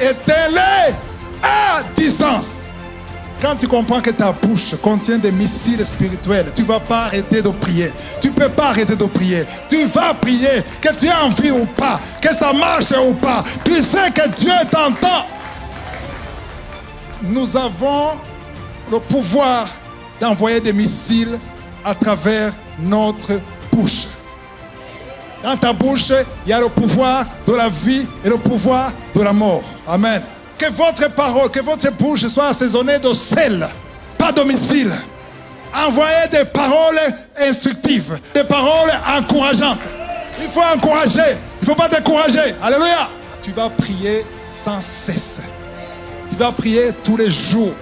éteins-les à distance. Quand tu comprends que ta bouche contient des missiles spirituels, tu ne vas pas arrêter de prier. Tu ne peux pas arrêter de prier. Tu vas prier, que tu aies envie ou pas, que ça marche ou pas. Tu sais que Dieu t'entend. Nous avons le pouvoir d'envoyer des missiles à travers notre bouche. Dans ta bouche, il y a le pouvoir de la vie et le pouvoir de la mort. Amen. Que votre parole, que votre bouche soit assaisonnée de sel, pas de missiles. Envoyez des paroles instructives, des paroles encourageantes. Il faut encourager, il ne faut pas décourager. Alléluia. Tu vas prier sans cesse. Tu vas prier tous les jours.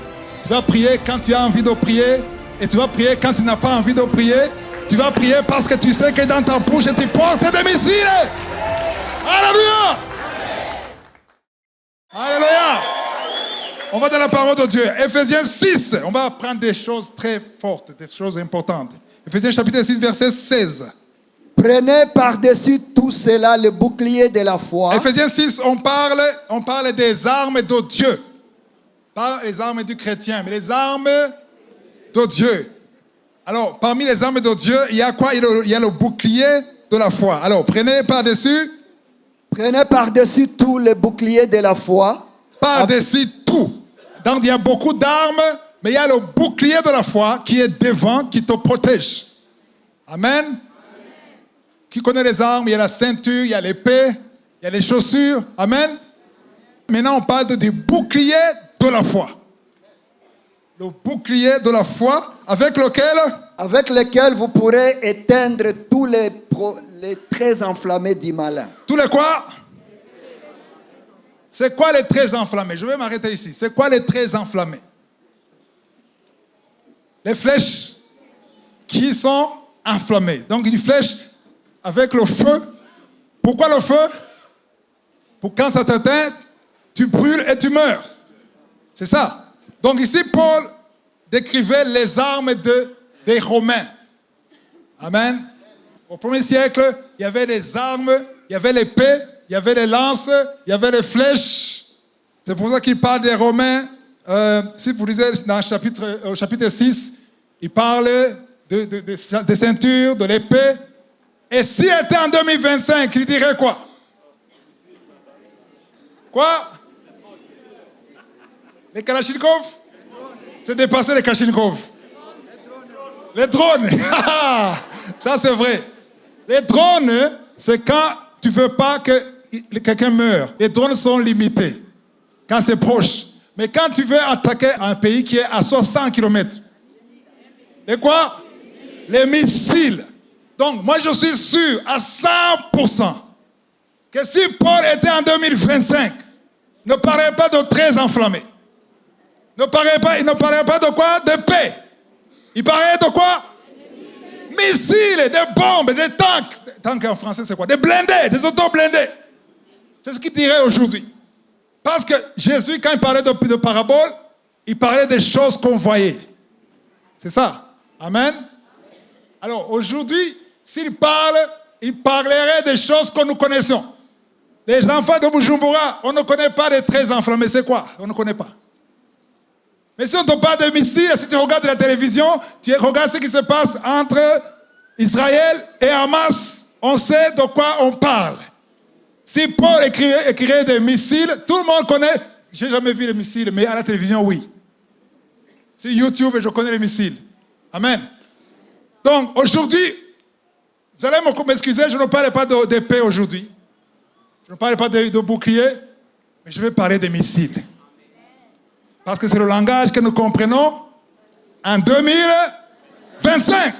Tu vas prier quand tu as envie de prier et tu vas prier quand tu n'as pas envie de prier. Tu vas prier parce que tu sais que dans ta bouche, tu portes des missiles. Alléluia. Alléluia. On va dans la parole de Dieu. Ephésiens 6. On va apprendre des choses très fortes, des choses importantes. Ephésiens chapitre 6, verset 16. Prenez par-dessus tout cela le bouclier de la foi. Ephésiens 6, on parle des armes de Dieu. Pas les armes du chrétien, mais les armes de Dieu. Alors, parmi les armes de Dieu, il y a quoi? Il y a le bouclier de la foi. Alors, prenez par-dessus. Prenez par-dessus tout le bouclier de la foi. Par-dessus tout. Donc, il y a beaucoup d'armes, mais il y a le bouclier de la foi qui est devant, qui te protège. Amen. Qui connaît les armes? Il y a la ceinture, il y a l'épée, il y a les chaussures. Amen. Maintenant, on parle du bouclier de la foi. Le bouclier de la foi avec lequel vous pourrez éteindre tous les traits enflammés du malin. Tous les quoi? C'est quoi les traits enflammés? Je vais m'arrêter ici. C'est quoi les traits enflammés? Les flèches qui sont enflammées. Donc une flèche avec le feu. Pourquoi le feu? Pour quand ça t'atteint, tu brûles et tu meurs. C'est ça. Donc ici, Paul décrivait les armes des Romains. Amen. Au 1er siècle, il y avait les armes, il y avait l'épée, il y avait les lances, il y avait les flèches. C'est pour ça qu'il parle des Romains. Si vous lisez dans au chapitre 6, il parle des ceintures, de l'épée. Et s'il était en 2025, il dirait quoi? Quoi? Les Kalachnikov? C'est dépassé les Kalachnikov. Les drones. Ça, c'est vrai. Les drones, c'est quand tu ne veux pas que quelqu'un meure. Les drones sont limités quand c'est proche. Mais quand tu veux attaquer un pays qui est à 60 km, et quoi? Les missiles. Donc, moi, je suis sûr à 100% que si Paul était en 2025, ne parlait pas de traits enflammés. Il ne parlait pas de quoi? De paix. Il parlait de quoi? Missiles, des bombes, des tanks. Tanks en français, c'est quoi? Des blindés, des auto-blindés. C'est ce qu'il dirait aujourd'hui. Parce que Jésus, quand il parlait de paraboles, il parlait des choses qu'on voyait. C'est ça. Amen. Alors aujourd'hui, s'il parle, il parlerait des choses que nous connaissons. Les enfants de Bujumbura, on ne connaît pas les traits enflammés. C'est quoi? On ne connaît pas. Mais si on te parle de missiles, si tu regardes la télévision, tu regardes ce qui se passe entre Israël et Hamas, on sait de quoi on parle. Si Paul écrirait des missiles, tout le monde connaît. Je n'ai jamais vu les missiles, mais à la télévision, oui. Sur YouTube, je connais les missiles. Amen. Donc, aujourd'hui, vous allez m'excuser, je ne parle pas d'épée aujourd'hui. Je ne parle pas de bouclier, mais je vais parler des missiles. Parce que c'est le langage que nous comprenons en 2025.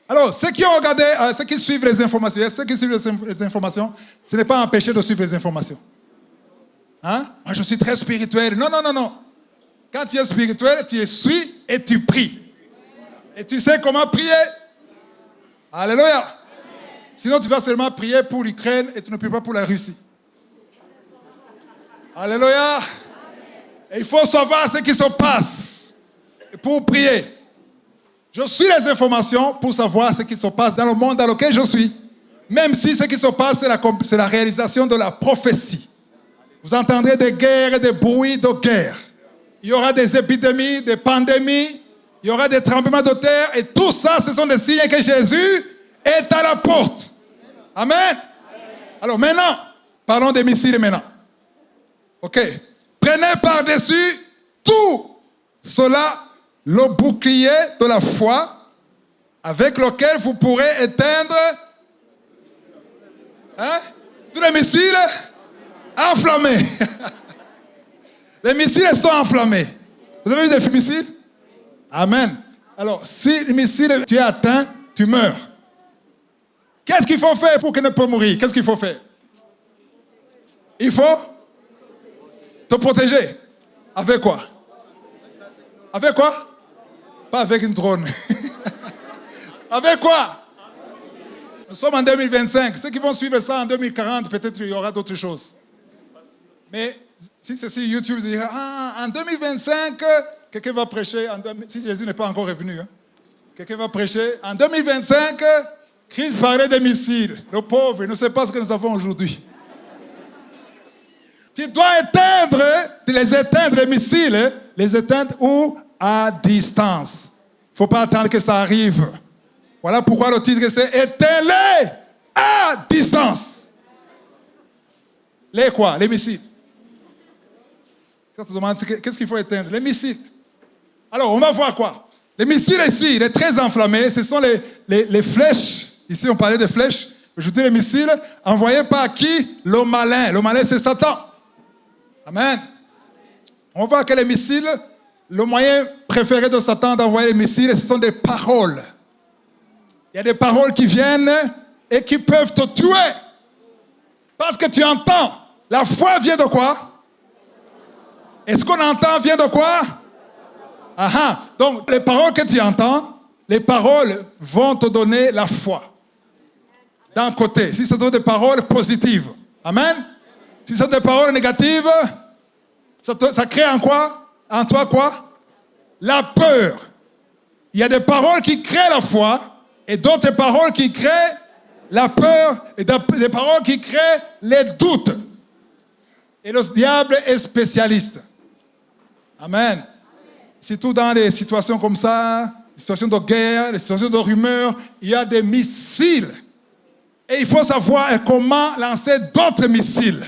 Alors, ceux qui ont regardé, ceux qui suivent les informations, ce n'est pas empêché de suivre les informations. Hein? Moi, je suis très spirituel. Non. Quand tu es spirituel, tu suis et tu pries. Et tu sais comment prier. Alléluia. Sinon, tu vas seulement prier pour l'Ukraine et tu ne pries pas pour la Russie. Alléluia. Et il faut savoir ce qui se passe pour prier. Je suis les informations pour savoir ce qui se passe dans le monde dans lequel je suis. Même si ce qui se passe, c'est la réalisation de la prophétie. Vous entendrez des guerres et des bruits de guerre. Il y aura des épidémies, des pandémies, il y aura des tremblements de terre et tout ça, ce sont des signes que Jésus est à la porte. Amen. Alors maintenant, parlons des missiles maintenant. Ok. Prenez par-dessus tout cela le bouclier de la foi avec lequel vous pourrez éteindre tous les missiles enflammés. Les missiles sont enflammés. Vous avez vu des missiles? Amen. Alors, si les missiles, tu es atteint, tu meurs. Qu'est-ce qu'il faut faire pour que ne pas mourir? Qu'est-ce qu'il faut faire? Il faut te protéger. Avec quoi? Avec quoi? Pas avec une drone. Avec quoi? Nous sommes en 2025. Ceux qui vont suivre ça en 2040, peut-être il y aura d'autres choses. Mais si c'est sur YouTube, vous direz, en 2025, quelqu'un va prêcher, si Jésus n'est pas encore revenu, quelqu'un va prêcher, en 2025, Christ parlait des missiles. Le pauvre, il ne sait pas ce que nous avons aujourd'hui. Tu dois les éteindre, les missiles, les éteindre où? À distance. Il ne faut pas attendre que ça arrive. Voilà pourquoi le titre c'est éteins-les à distance. Les quoi? Les missiles. Quand tu demandes qu'est-ce qu'il faut éteindre? Les missiles. Alors, on va voir quoi? Les missiles ici, les très enflammés, ce sont les flèches. Ici, on parlait de flèches. Aujourd'hui, les missiles envoyés par qui? Le malin. Le malin, c'est Satan. Amen. On voit que les missiles, le moyen préféré de Satan d'envoyer les missiles, ce sont des paroles. Il y a des paroles qui viennent et qui peuvent te tuer. Parce que tu entends. La foi vient de quoi? Et ce qu'on entend vient de quoi? Aha. Donc, les paroles que tu entends, les paroles vont te donner la foi. D'un côté, si ce sont des paroles positives. Amen. Si ce sont des paroles négatives, ça crée en quoi? En toi quoi? La peur. Il y a des paroles qui créent la foi et d'autres paroles qui créent la peur et des paroles qui créent les doutes. Et le diable est spécialiste. Amen. Surtout dans les situations comme ça, les situations de guerre, les situations de rumeurs, il y a des missiles. Et il faut savoir comment lancer d'autres missiles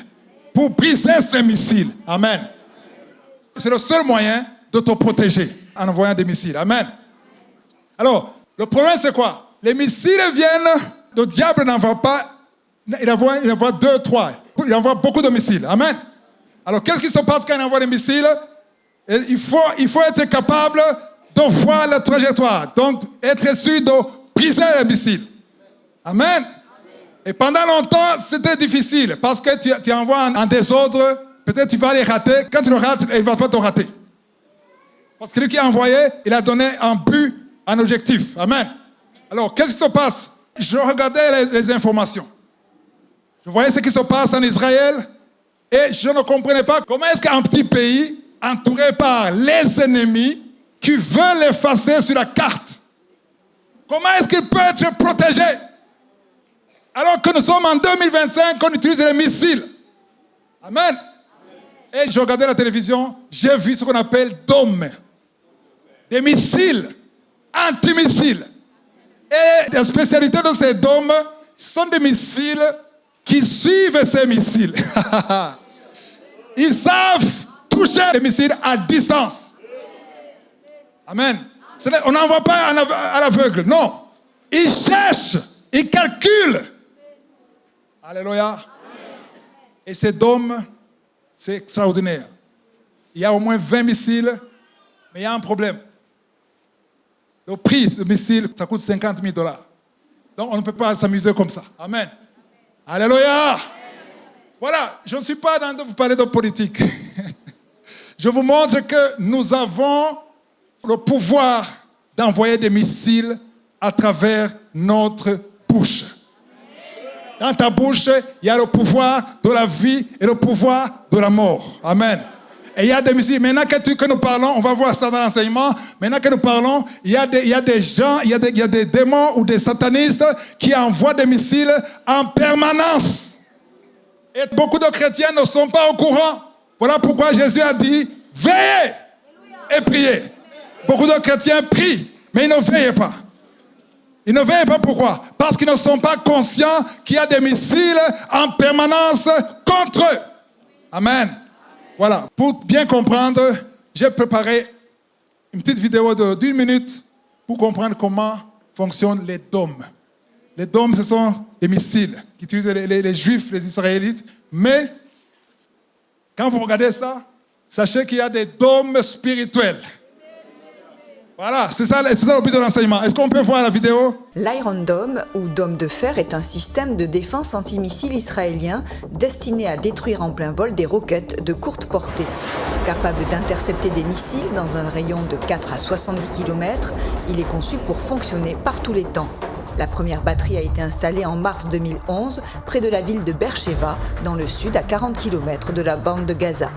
pour briser ces missiles. Amen. C'est le seul moyen de te protéger en envoyant des missiles. Amen. Alors, le problème c'est quoi? Les missiles viennent, le diable n'envoie pas, il envoie 2, 3. Il envoie beaucoup de missiles. Amen. Alors, qu'est-ce qui se passe quand il envoie des missiles? Il faut être capable de voir la trajectoire. Donc, être sûr de briser les missiles. Amen. Et pendant longtemps, c'était difficile parce que tu envoies en désordre. Peut-être tu vas les rater. Quand tu le rates, il ne va pas te rater. Parce que lui qui a envoyé, il a donné un but, un objectif. Amen. Alors, qu'est-ce qui se passe? Je regardais les informations. Je voyais ce qui se passe en Israël et je ne comprenais pas comment est-ce qu'un petit pays entouré par les ennemis qui veulent l'effacer sur la carte, comment est-ce qu'il peut être protégé? Alors que nous sommes en 2025, on utilise les missiles. Amen. Et je regardais la télévision, j'ai vu ce qu'on appelle dômes. Des missiles, antimissiles. Et la spécialité de ces dômes, ce sont des missiles qui suivent ces missiles. Ils savent toucher les missiles à distance. Amen. On n'envoie pas à l'aveugle, non. Ils cherchent, ils calculent. Alléluia. Et ces dômes, c'est extraordinaire. Il y a au moins 20 missiles, mais il y a un problème. Le prix du missile, ça coûte $50,000. Donc on ne peut pas s'amuser comme ça. Amen. Alléluia. Voilà, je ne suis pas dans de vous parler de politique. Je vous montre que nous avons le pouvoir d'envoyer des missiles à travers notre bouche. Dans ta bouche, il y a le pouvoir de la vie et le pouvoir de la mort. Amen. Et il y a des missiles. Maintenant que nous parlons, on va voir ça dans l'enseignement. Maintenant que nous parlons, il y a des gens, il y a des démons ou des satanistes qui envoient des missiles en permanence. Et beaucoup de chrétiens ne sont pas au courant. Voilà pourquoi Jésus a dit, veillez et priez. Beaucoup de chrétiens prient, mais ils ne veillent pas. Ils ne veillent pas pourquoi? Parce qu'ils ne sont pas conscients qu'il y a des missiles en permanence contre eux. Amen. Voilà. Pour bien comprendre, j'ai préparé une petite vidéo d'1 minute pour comprendre comment fonctionnent les dômes. Les dômes, ce sont des missiles qu'utilisent les Juifs, les Israélites. Mais, quand vous regardez ça, sachez qu'il y a des dômes spirituels. Voilà, c'est ça le but de l'enseignement. Est-ce qu'on peut voir la vidéo? L'Iron Dome, ou dôme de fer, est un système de défense antimissile israélien destiné à détruire en plein vol des roquettes de courte portée. Capable d'intercepter des missiles dans un rayon de 4 à 70 km, il est conçu pour fonctionner par tous les temps. La première batterie a été installée en mars 2011 près de la ville de Beersheva, dans le sud, à 40 km de la bande de Gaza.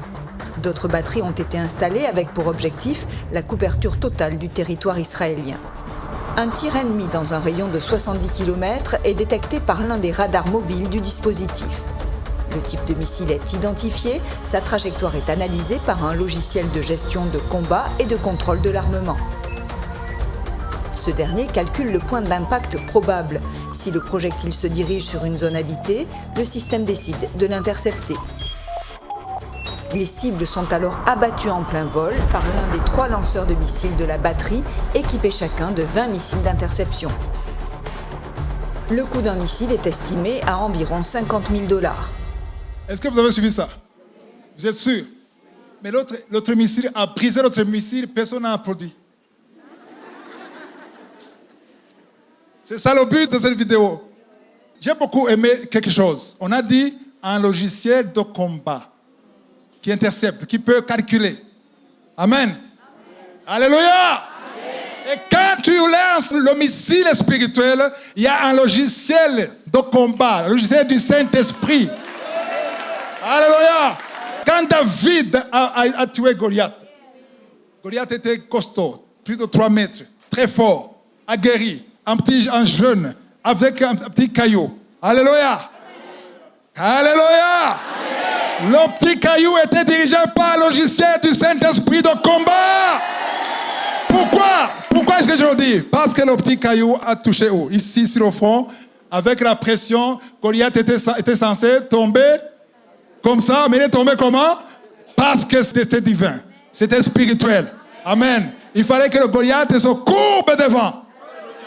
D'autres batteries ont été installées avec pour objectif la couverture totale du territoire israélien. Un tir ennemi dans un rayon de 70 km est détecté par l'un des radars mobiles du dispositif. Le type de missile est identifié, sa trajectoire est analysée par un logiciel de gestion de combat et de contrôle de l'armement. Ce dernier calcule le point d'impact probable. Si le projectile se dirige sur une zone habitée, le système décide de l'intercepter. Les cibles sont alors abattues en plein vol par l'un des 3 lanceurs de missiles de la batterie, équipés chacun de 20 missiles d'interception. Le coût d'un missile est estimé à environ 50 000 $. Est-ce que vous avez suivi ça? Vous êtes sûr? Mais l'autre missile a brisé l'autre missile, personne n'a applaudi. C'est ça le but de cette vidéo. J'ai beaucoup aimé quelque chose. On a dit un logiciel de combat qui intercepte, qui peut calculer. Amen. Alléluia. Amen. Et quand tu lances le missile spirituel, il y a un logiciel de combat, un logiciel du Saint-Esprit. Alléluia. Quand David a tué Goliath, Goliath était costaud, plus de 3 mètres, très fort, aguerri, un jeune, avec un petit caillou. Alléluia. Alléluia. Le petit caillou était dirigé par le logiciel du Saint-Esprit de combat. Pourquoi est-ce que je le dis? Parce que le petit caillou a touché où? Ici sur le front, avec la pression, Goliath était censé tomber comme ça, mais il est tombé comment? Parce que c'était divin, c'était spirituel. Amen. Il fallait que le Goliath se courbe devant.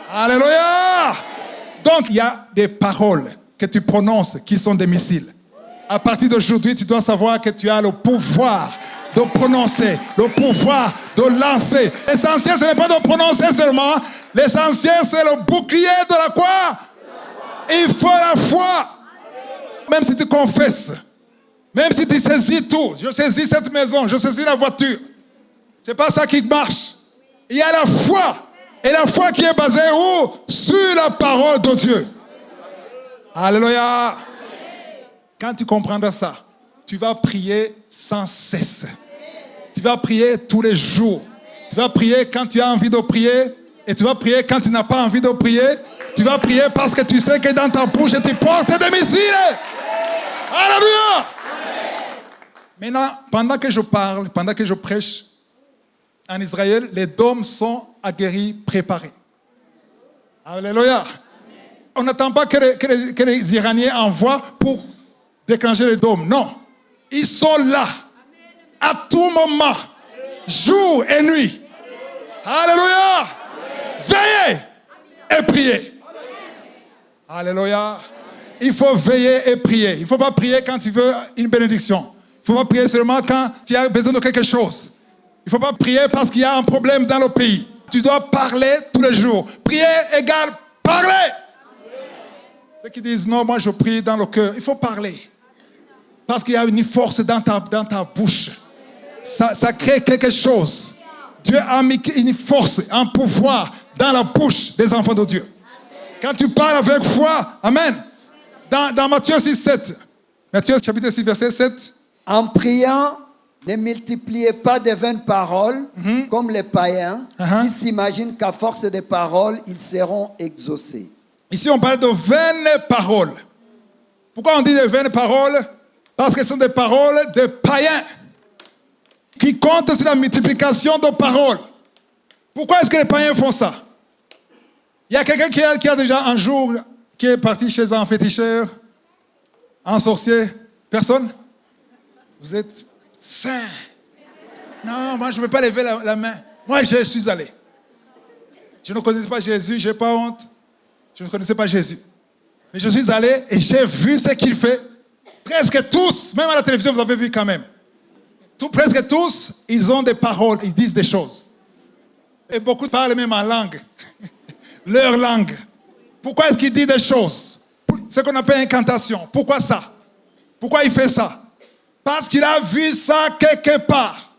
Alléluia. Donc il y a des paroles que tu prononces qui sont des missiles. À partir d'aujourd'hui, tu dois savoir que tu as le pouvoir de prononcer, le pouvoir de lancer. L'essentiel, ce n'est pas de prononcer seulement. L'essentiel, c'est le bouclier de la quoi? Il faut la foi. Même si tu confesses, même si tu saisis tout, je saisis cette maison, je saisis la voiture. C'est pas ça qui marche. Il y a la foi. Et la foi qui est basée où? Sur la parole de Dieu. Alléluia. Quand tu comprendras ça, tu vas prier sans cesse. Tu vas prier tous les jours. Tu vas prier quand tu as envie de prier. Et tu vas prier quand tu n'as pas envie de prier. Tu vas prier parce que tu sais que dans ta bouche, tu portes des missiles. Alléluia. Maintenant, pendant que je parle, pendant que je prêche, en Israël, les dômes sont aguerris, préparés. Alléluia. On n'attend pas que les Iraniens envoient pour déclencher les dômes. Non. Ils sont là. À tout moment. Jour et nuit. Alléluia. Veillez et priez. Alléluia. Il faut veiller et prier. Il ne faut pas prier quand tu veux une bénédiction. Il ne faut pas prier seulement quand tu as besoin de quelque chose. Il ne faut pas prier parce qu'il y a un problème dans le pays. Tu dois parler tous les jours. Prier égale parler. Ceux qui disent non, moi je prie dans le cœur. Il faut parler. Parce qu'il y a une force dans ta bouche. Ça crée quelque chose. Dieu a mis une force, un pouvoir dans la bouche des enfants de Dieu. Quand tu parles avec foi, amen. Dans Matthieu 6, 7. Matthieu chapitre 6, verset 7. En priant, ne multipliez pas de vaines paroles comme les païens qui s'imaginent qu'à force de paroles, ils seront exaucés. Ici, on parle de vaines paroles. Pourquoi on dit de vaines paroles? Parce que ce sont des paroles de païens qui comptent sur la multiplication de paroles. Pourquoi est-ce que les païens font ça? Il y a quelqu'un qui a déjà un jour qui est parti chez un féticheur, un sorcier. Personne? Vous êtes saint. Non, moi je ne veux pas lever la main. Moi je suis allé. Je ne connaissais pas Jésus, je n'ai pas honte. Je ne connaissais pas Jésus. Mais je suis allé et j'ai vu ce qu'il fait. Presque tous, même à la télévision, vous avez vu quand même. Presque tous, ils ont des paroles, ils disent des choses. Et beaucoup parlent même en langue. Leur langue. Pourquoi est-ce qu'il dit des choses? Ce qu'on appelle incantation. Pourquoi ça? Pourquoi il fait ça? Parce qu'il a vu ça quelque part.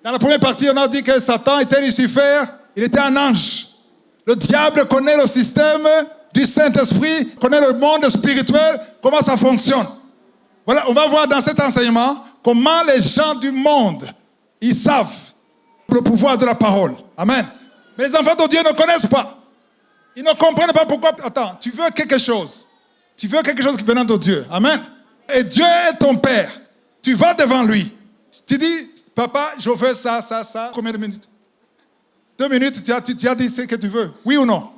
Dans la première partie, on a dit que Satan était Lucifer, il était un ange. Le diable connaît le système du Saint-Esprit, connaît le monde spirituel, comment ça fonctionne. Voilà, on va voir dans cet enseignement comment les gens du monde, ils savent le pouvoir de la parole. Amen. Mais les enfants de Dieu ne connaissent pas. Ils ne comprennent pas pourquoi. Attends, tu veux quelque chose. Tu veux quelque chose qui venant de Dieu. Amen. Et Dieu est ton Père. Tu vas devant lui. Tu dis, papa, je veux ça. Combien de minutes? 2 minutes, tu as dit ce que tu veux. Oui ou non?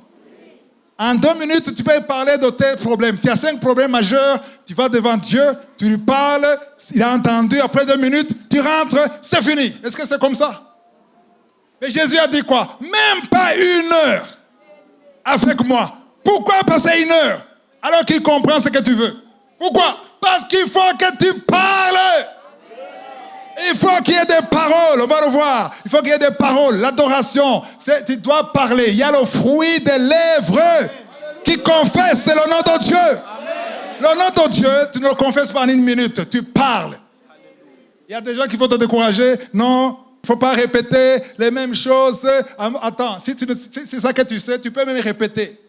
En 2 minutes, tu peux parler de tes problèmes. Tu as 5 problèmes majeurs, tu vas devant Dieu, tu lui parles, il a entendu, après 2 minutes, tu rentres, c'est fini. Est-ce que c'est comme ça? Mais Jésus a dit quoi? Même pas 1 heure avec moi. Pourquoi passer 1 heure alors qu'il comprend ce que tu veux? Pourquoi? Parce qu'il faut que tu parles. Il faut qu'il y ait des paroles, on va le voir. Il faut qu'il y ait des paroles, l'adoration. Tu dois parler. Il y a le fruit des lèvres qui confesse, c'est le nom de Dieu. Le nom de Dieu, tu ne le confesses pas en 1 minute, tu parles. Il y a des gens qui vont te décourager. Non, il ne faut pas répéter les mêmes choses. Attends, si c'est ça que tu sais, tu peux même répéter.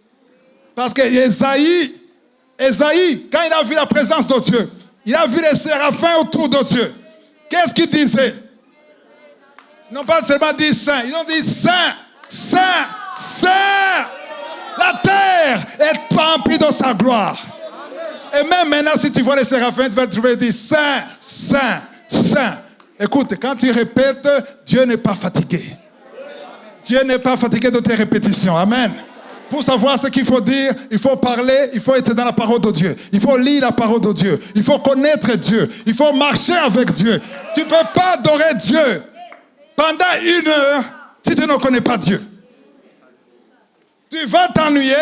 Parce que Esaïe, quand il a vu la présence de Dieu, il a vu les séraphins autour de Dieu. Qu'est-ce qu'ils disaient? Ils n'ont pas seulement dit saint, ils ont dit saint, saint, saint. La terre est remplie de sa gloire. Et même maintenant, si tu vois les séraphins, tu vas trouver dire saint, saint, saint. Écoute, quand tu répètes, Dieu n'est pas fatigué. Dieu n'est pas fatigué de tes répétitions. Amen. Pour savoir ce qu'il faut dire, il faut parler, il faut être dans la parole de Dieu. Il faut lire la parole de Dieu. Il faut connaître Dieu. Il faut marcher avec Dieu. Tu ne peux pas adorer Dieu pendant 1 heure si tu ne connais pas Dieu. Tu vas t'ennuyer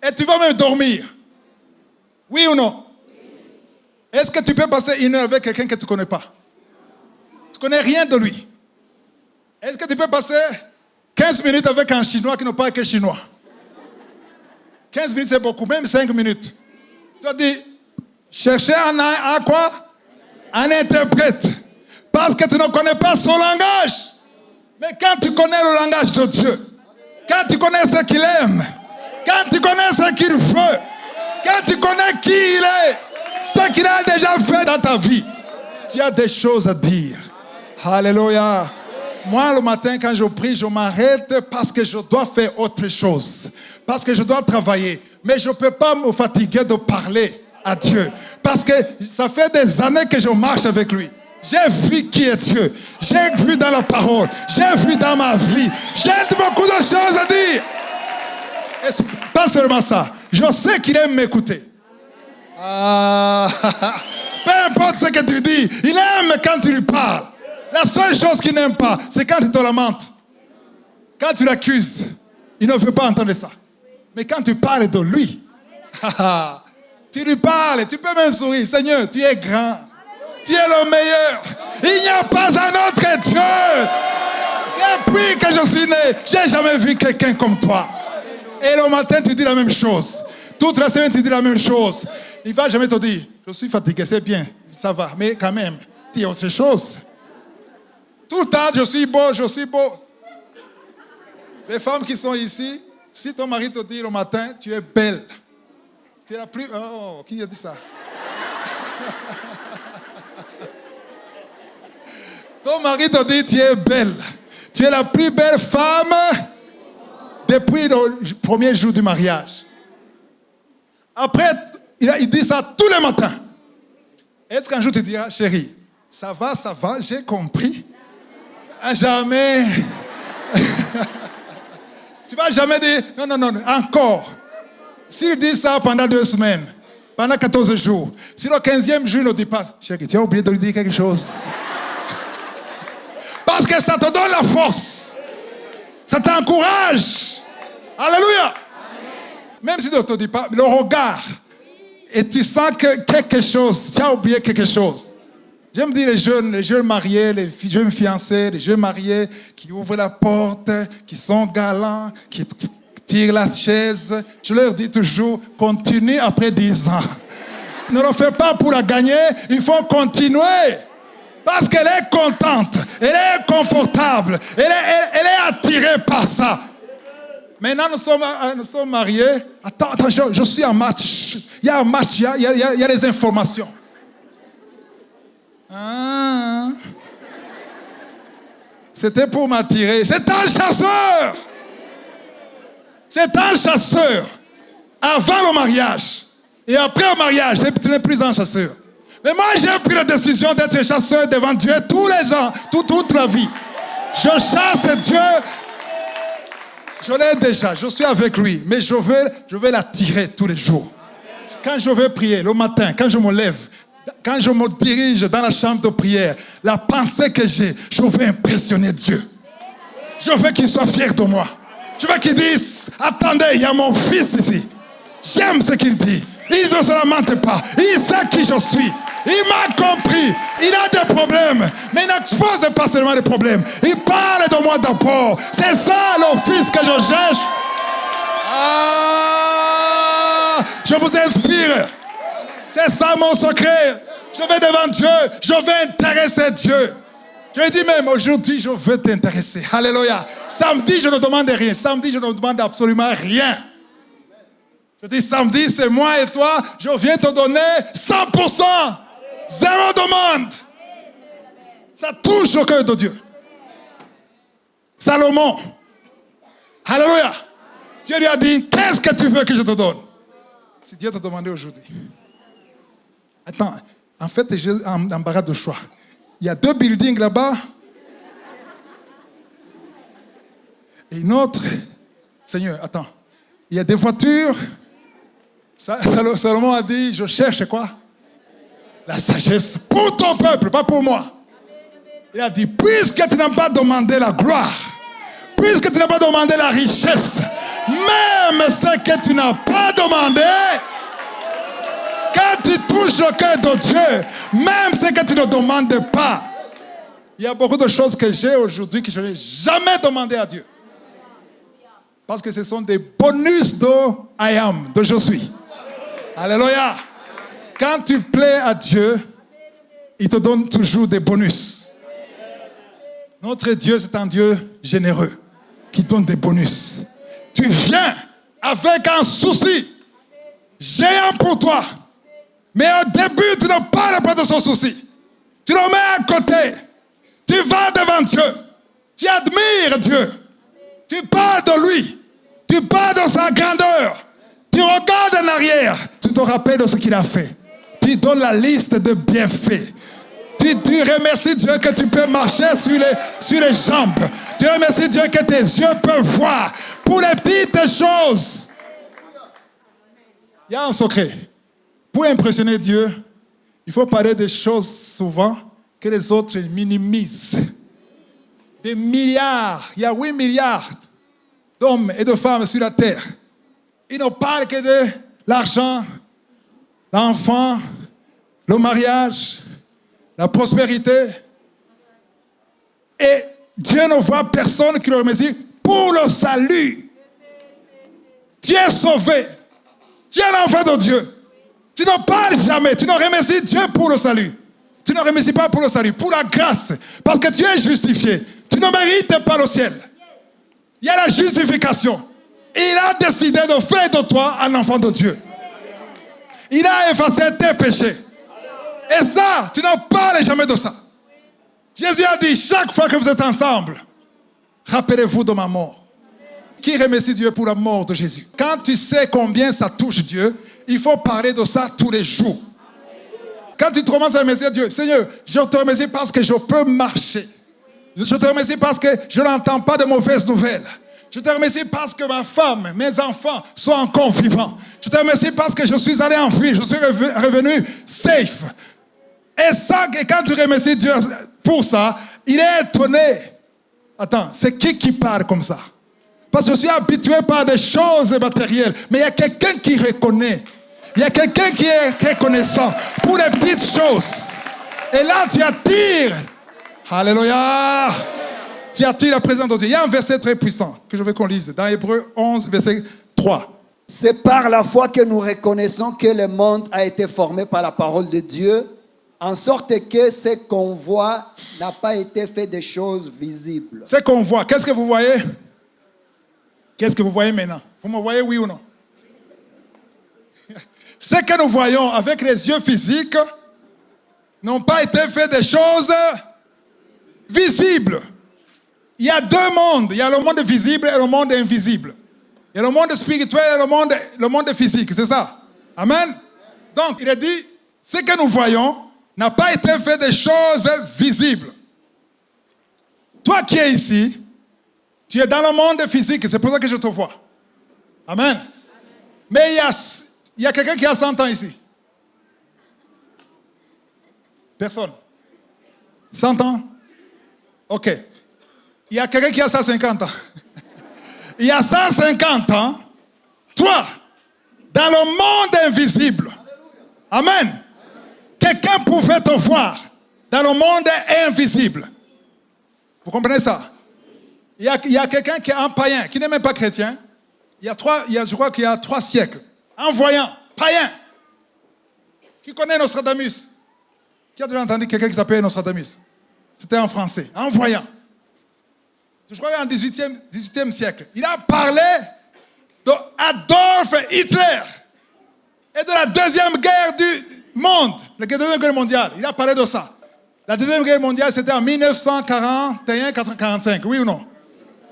et tu vas même dormir. Oui ou non? Est-ce que tu peux passer 1 heure avec quelqu'un que tu ne connais pas? Tu ne connais rien de lui. Est-ce que tu peux passer 15 minutes avec un Chinois qui n'est pas que Chinois? 15 minutes, c'est beaucoup, même 5 minutes. Tu as dit, chercher un quoi? Un interprète. Parce que tu ne connais pas son langage. Mais quand tu connais le langage de Dieu, quand tu connais ce qu'il aime, quand tu connais ce qu'il veut, quand tu connais qui il est, ce qu'il a déjà fait dans ta vie, tu as des choses à dire. Alléluia. Moi, le matin, quand je prie, je m'arrête parce que je dois faire autre chose. Parce que je dois travailler. Mais je ne peux pas me fatiguer de parler à Dieu. Parce que ça fait des années que je marche avec lui. J'ai vu qui est Dieu. J'ai vu dans la parole. J'ai vu dans ma vie. J'ai beaucoup de choses à dire. Et pas seulement ça. Je sais qu'il aime m'écouter. Peu importe ce que tu dis, il aime quand tu lui parles. La seule chose qu'il n'aime pas, c'est quand il te lamente. Quand tu l'accuses, il ne veut pas entendre ça. Mais quand tu parles de lui, tu lui parles, tu peux même sourire. Seigneur, tu es grand. Tu es le meilleur. Il n'y a pas un autre Dieu. Depuis que je suis né, je n'ai jamais vu quelqu'un comme toi. Et le matin, tu dis la même chose. Toute la semaine, tu dis la même chose. Il ne va jamais te dire, je suis fatigué, c'est bien, ça va. Mais quand même, dis autre chose. Tout le temps, je suis beau, je suis beau. Les femmes qui sont ici, si ton mari te dit le matin, tu es belle. Tu es la plus... Oh, qui a dit ça? Ton mari te dit, tu es belle. Tu es la plus belle femme depuis le premier jour du mariage. Après, il dit ça tous les matins. Est-ce qu'un jour tu diras, chérie, ça va, j'ai compris. Jamais. Tu vas jamais dire, non, encore. S'il dit ça pendant 2 semaines, pendant 14 jours, si le 15e jour il ne dit pas, chérie, tu as oublié de lui dire quelque chose. Parce que ça te donne la force. Ça t'encourage. Alléluia. Même si tu ne te dis pas, le regard. Et tu sens que quelque chose, tu as oublié quelque chose. J'aime dire les jeunes mariés, les jeunes fiancés, les jeunes mariés qui ouvrent la porte, qui sont galants, qui tirent la chaise. Je leur dis toujours, continue après 10 ans. Ne le fais pas pour la gagner, il faut continuer. Parce qu'elle est contente, elle est confortable, elle est attirée par ça. Maintenant, nous sommes mariés. Attends, je suis en match. Il y a un match, il y a des informations. Ah. C'était pour m'attirer. C'est un chasseur. C'est un chasseur. Avant le mariage. Et après le mariage, tu n'es plus un chasseur. Mais moi, j'ai pris la décision d'être chasseur devant Dieu tous les ans, toute la vie. Je chasse Dieu. Je l'ai déjà, je suis avec lui. Mais je vais l'attirer tous les jours. Quand je vais prier le matin, quand je me lève, quand je me dirige dans la chambre de prière, la pensée que j'ai, je veux impressionner Dieu. Je veux qu'il soit fier de moi. Je veux qu'il dise, attendez, il y a mon fils ici. J'aime ce qu'il dit. Il ne se lamente pas. Il sait qui je suis. Il m'a compris. Il a des problèmes. Mais il n'expose pas seulement les problèmes. Il parle de moi d'abord. C'est ça le fils que je cherche. Je vous inspire. C'est ça mon secret. Je vais devant Dieu. Je vais intéresser Dieu. Je dis même aujourd'hui, je veux t'intéresser. Alléluia. Samedi, je ne demande rien. Samedi, je ne demande absolument rien. Je dis samedi, c'est moi et toi. Je viens te donner 100%. Zéro demande. Ça touche au cœur de Dieu. Salomon. Alléluia. Dieu lui a dit, qu'est-ce que tu veux que je te donne? Si Dieu te demandait aujourd'hui. Attends, en fait, j'ai un embarras de choix. Il y a 2 buildings là-bas. Et une autre. Seigneur, attends. Il y a des voitures. Salomon a dit, je cherche quoi? La sagesse pour ton peuple, pas pour moi. Il a dit, puisque tu n'as pas demandé la gloire, puisque tu n'as pas demandé la richesse, même ce que tu n'as pas demandé, quand tu touches le cœur de Dieu, même ce que tu ne demandes pas, il y a beaucoup de choses que j'ai aujourd'hui que je n'ai jamais demandé à Dieu. Parce que ce sont des bonus de I am, de je suis. Alléluia. Quand tu plais à Dieu, il te donne toujours des bonus. Notre Dieu, c'est un Dieu généreux qui donne des bonus. Tu viens avec un souci géant pour toi. Mais au début, tu ne parles pas de son souci. Tu le mets à côté. Tu vas devant Dieu. Tu admires Dieu. Tu parles de lui. Tu parles de sa grandeur. Tu regardes en arrière. Tu te rappelles de ce qu'il a fait. Tu donnes la liste de bienfaits. Tu remercies Dieu que tu peux marcher sur les jambes. Tu remercies Dieu que tes yeux peuvent voir. Pour les petites choses. Il y a un secret. Pour impressionner Dieu, il faut parler des choses souvent que les autres minimisent. Des milliards. Il y a 8 milliards d'hommes et de femmes sur la terre. Ils ne parlent que de l'argent, l'enfant, le mariage, la prospérité. Et Dieu ne voit personne qui le remercie pour le salut. Tu es sauvé. Tu es l'enfant de Dieu. Tu ne parles jamais. Tu ne remercies Dieu pour le salut. Tu ne remercies pas pour le salut, pour la grâce. Parce que tu es justifié. Tu ne mérites pas le ciel. Il y a la justification. Il a décidé de faire de toi un enfant de Dieu. Il a effacé tes péchés. Et ça, tu n'en parles jamais de ça. Jésus a dit, chaque fois que vous êtes ensemble, rappelez-vous de ma mort. Qui remercie Dieu pour la mort de Jésus? Quand tu sais combien ça touche Dieu, il faut parler de ça tous les jours. quand tu commences à remercier Dieu, Seigneur, je te remercie parce que je peux marcher. Je te remercie parce que je n'entends pas de mauvaises nouvelles. Je te remercie parce que ma femme, mes enfants sont encore vivants. Je te remercie parce que je suis allé enfuir, je suis revenu safe. Et ça, quand tu remercies Dieu pour ça, il est étonné. Attends, c'est qui parle comme ça? Parce que je suis habitué par des choses matérielles. Mais il y a quelqu'un qui reconnaît. Il y a quelqu'un qui est reconnaissant pour les petites choses. Et là, tu attires. Alléluia. Tu attires la présence de Dieu. Il y a un verset très puissant que je veux qu'on lise. Dans Hébreux 11, verset 3. C'est par la foi que nous reconnaissons que le monde a été formé par la parole de Dieu, en sorte que ce qu'on voit n'a pas été fait de choses visibles. Ce qu'on voit, qu'est-ce que vous voyez? Qu'est-ce que vous voyez maintenant? Vous me voyez, oui ou non? Ce que nous voyons avec les yeux physiques n'ont pas été fait des choses visibles. Il y a deux mondes. Il y a le monde visible et le monde invisible. Il y a le monde spirituel et le monde physique. C'est ça. Amen. Donc, il a dit, ce que nous voyons n'a pas été fait des choses visibles. Toi qui es ici, tu es dans le monde physique. C'est pour ça que je te vois. Amen. Mais il y a quelqu'un qui a 100 ans ici. Personne. 100 ans? OK. Il y a quelqu'un qui a 150 ans. Il y a 150 ans, toi, dans le monde invisible, amen, quelqu'un pouvait te voir dans le monde invisible. Vous comprenez ça? Il y a quelqu'un qui est un païen, qui n'est même pas chrétien. Je crois qu'il y a 3 siècles. Un voyant, païen, qui connaît Nostradamus. Qui a déjà entendu quelqu'un qui s'appelait Nostradamus? C'était en français, un voyant. Je crois qu'en 18e siècle, il a parlé d'Adolf Hitler et de la deuxième guerre du monde, la deuxième guerre mondiale. Il a parlé de ça. La deuxième guerre mondiale, c'était en 1941-45, oui ou non?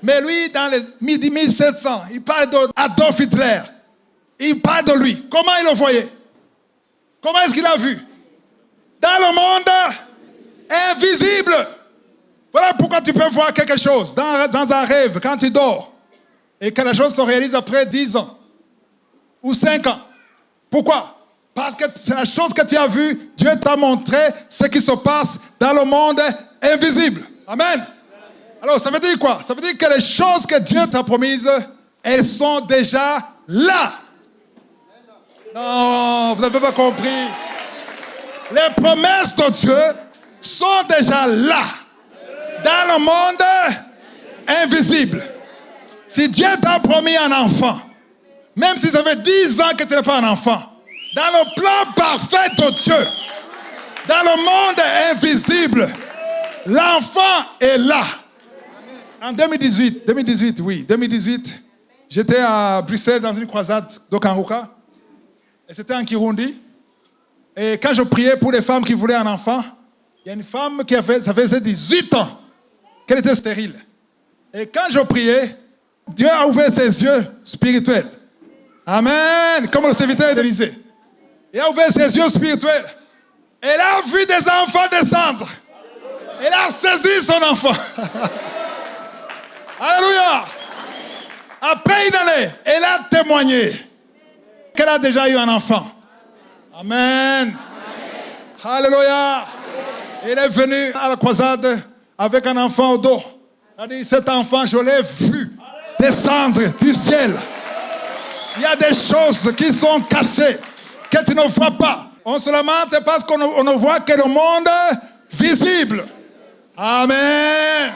Mais lui, dans les 1700, il parle d'Adolf Hitler. Il parle de lui. Comment il le voyait? Comment est-ce qu'il a vu? Dans le monde invisible. Voilà pourquoi tu peux voir quelque chose dans un rêve, quand tu dors, et que la chose se réalise après 10 ans ou 5 ans. Pourquoi? Parce que c'est la chose que tu as vue, Dieu t'a montré ce qui se passe dans le monde invisible. Amen. Alors, ça veut dire quoi? Ça veut dire que les choses que Dieu t'a promises, elles sont déjà là. Non, vous n'avez pas compris. Les promesses de Dieu sont déjà là. Dans le monde invisible. Si Dieu t'a promis un enfant, même si ça fait 10 ans que tu n'es pas un enfant, dans le plan parfait de Dieu, dans le monde invisible, l'enfant est là. En 2018, j'étais à Bruxelles dans une croisade d'Okanruka, et c'était en Kirundi. Et quand je priais pour les femmes qui voulaient un enfant, il y a une femme ça faisait 18 ans qu'elle était stérile. Et quand je priais, Dieu a ouvert ses yeux spirituels. Amen. Comme le serviteur d'Élysée. Il a ouvert ses yeux spirituels. Elle a vu des enfants descendre. Elle a saisi son enfant. Alléluia. Après une année, elle a témoigné qu'elle a déjà eu un enfant. Amen. Alléluia. Elle est venue à la croisade avec un enfant au dos. Elle a dit, cet enfant, je l'ai vu descendre du ciel. Il y a des choses qui sont cachées, que tu ne vois pas. On se lamente parce qu'on ne voit que le monde visible. Amen.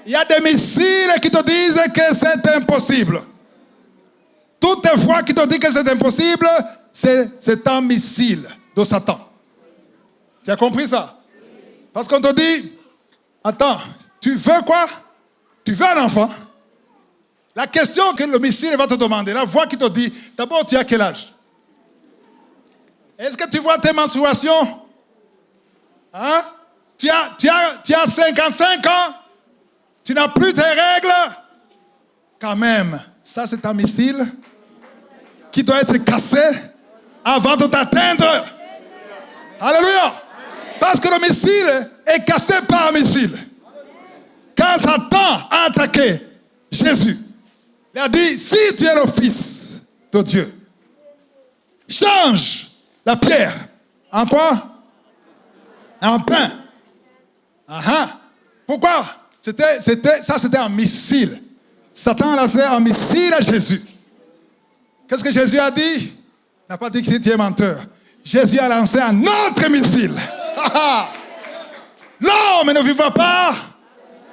Il y a des missiles qui te disent que c'est impossible. Toute fois qui te dit que c'est impossible, c'est un missile de Satan. Tu as compris ça? Parce qu'on te dit, attends, tu veux quoi? Tu veux un enfant? La question que le missile va te demander, la voix qui te dit, d'abord tu as quel âge? Est-ce que tu vois tes menstruations? Hein? Tu as 55 ans? Tu n'as plus tes règles? Quand même, ça c'est un missile qui doit être cassé avant de t'atteindre. Alléluia. Parce que le missile est cassé par un missile. Quand Satan a attaqué Jésus, il a dit, si tu es le Fils de Dieu, change la pierre en quoi? En pain. Pourquoi? C'était un missile. Satan a lancé un missile à Jésus. Qu'est-ce que Jésus a dit? Il n'a pas dit que tu es menteur. Jésus a lancé un autre missile. L'homme ne vivra pas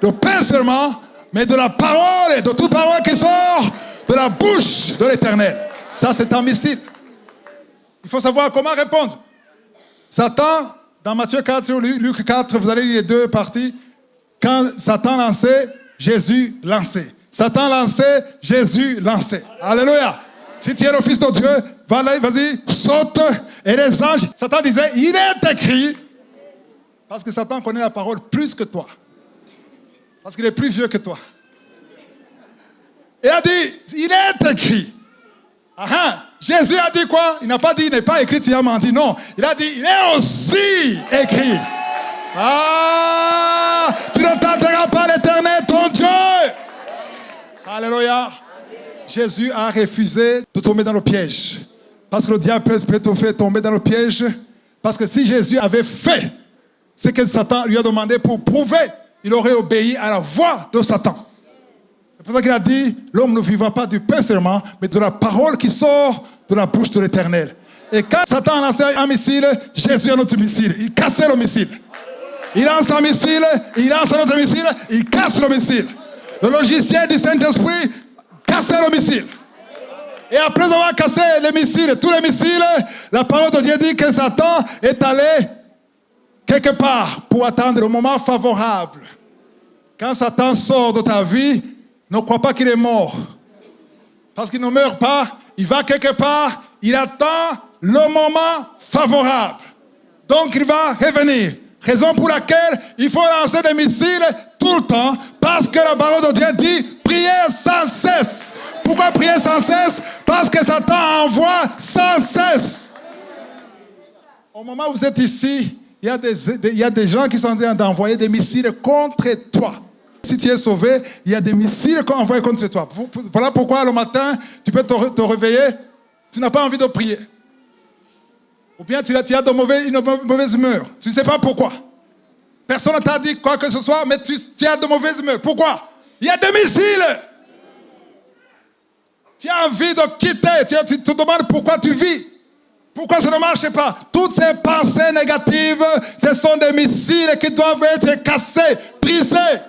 de pain seulement, mais de la parole et de toute parole qui sort de la bouche de l'Éternel. Ça, c'est un missile. Il faut savoir comment répondre. Satan, dans Matthieu 4 ou Luc 4, vous allez lire les deux parties. Quand Satan lançait, Jésus lançait. Satan lançait, Jésus lançait. Alléluia. Si tu es le Fils de Dieu, vas-y, saute. Et les anges, Satan disait, il est écrit. Parce que Satan connaît la parole plus que toi. Parce qu'il est plus vieux que toi. Il a dit, il est écrit. Jésus a dit quoi? Il n'a pas dit, il n'est pas écrit, tu as menti. Non, il a dit, il est aussi écrit. Tu ne tenteras pas l'Éternel, ton Dieu. Alléluia. Jésus a refusé de tomber dans le piège. Parce que le diable peut te faire tomber dans le piège. Parce que si Jésus avait fait ce que Satan lui a demandé pour prouver, il aurait obéi à la voix de Satan. C'est pour ça qu'il a dit, l'homme ne vivra pas du pain seulement, mais de la parole qui sort de la bouche de l'Éternel. Et quand Satan a lancé un missile, Jésus a un autre missile. Il cassait le missile. Il lance un missile, il lance un autre missile, il casse le missile. Le logiciel du Saint-Esprit cassait le missile. Et après avoir cassé les missiles, tous les missiles, la parole de Dieu dit que Satan est allé quelque part pour attendre le moment favorable. Quand Satan sort de ta vie, ne crois pas qu'il est mort. Parce qu'il ne meurt pas, il va quelque part, il attend le moment favorable. Donc il va revenir. Raison pour laquelle il faut lancer des missiles tout le temps, parce que la parole de Dieu dit, priez sans cesse. Pourquoi prier sans cesse? Parce que Satan envoie sans cesse. Au moment où vous êtes ici, il y a des gens qui sont en train d'envoyer des missiles contre toi. Si tu es sauvé, il y a des missiles envoyés contre toi. Voilà pourquoi le matin, tu peux te réveiller, tu n'as pas envie de prier. Ou bien tu as une mauvaise humeur. Tu ne sais pas pourquoi. Personne ne t'a dit quoi que ce soit, mais tu as de mauvaise humeur. Pourquoi? Il y a des missiles. Tu as envie de quitter. Tu te demandes pourquoi tu vis. Pourquoi ça ne marche pas? Toutes ces pensées négatives, ce sont des missiles qui doivent être cassés, brisés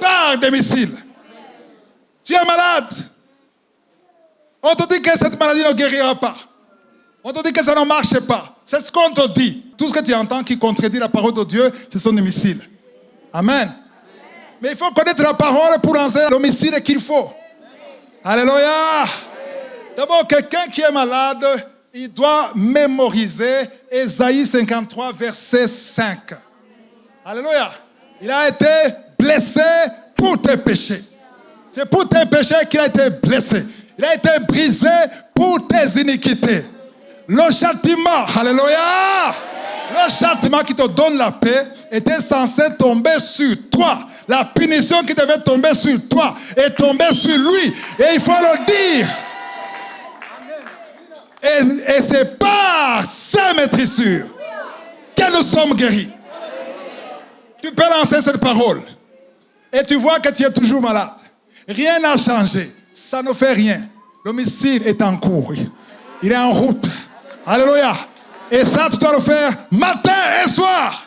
par des missiles. Tu es malade. On te dit que cette maladie ne guérira pas. On te dit que ça ne marche pas. C'est ce qu'on te dit. Tout ce que tu entends qui contredit la parole de Dieu, ce sont des missiles. Amen. Mais il faut connaître la parole pour lancer le missile qu'il faut. Alléluia. D'abord, quelqu'un qui est malade, il doit mémoriser Ésaïe 53, verset 5. Alléluia. Il a été blessé pour tes péchés. C'est pour tes péchés qu'il a été blessé. Il a été brisé pour tes iniquités. Le châtiment, alléluia, le châtiment qui te donne la paix était censé tomber sur toi. La punition qui devait tomber sur toi est tombée sur lui. Et il faut le dire. Et c'est par sa maîtrisure que nous sommes guéris. Tu peux lancer cette parole. Et tu vois que tu es toujours malade. Rien n'a changé. Ça ne fait rien. Le missile est en cours. Il est en route. Alléluia. Et ça, tu dois le faire matin et soir.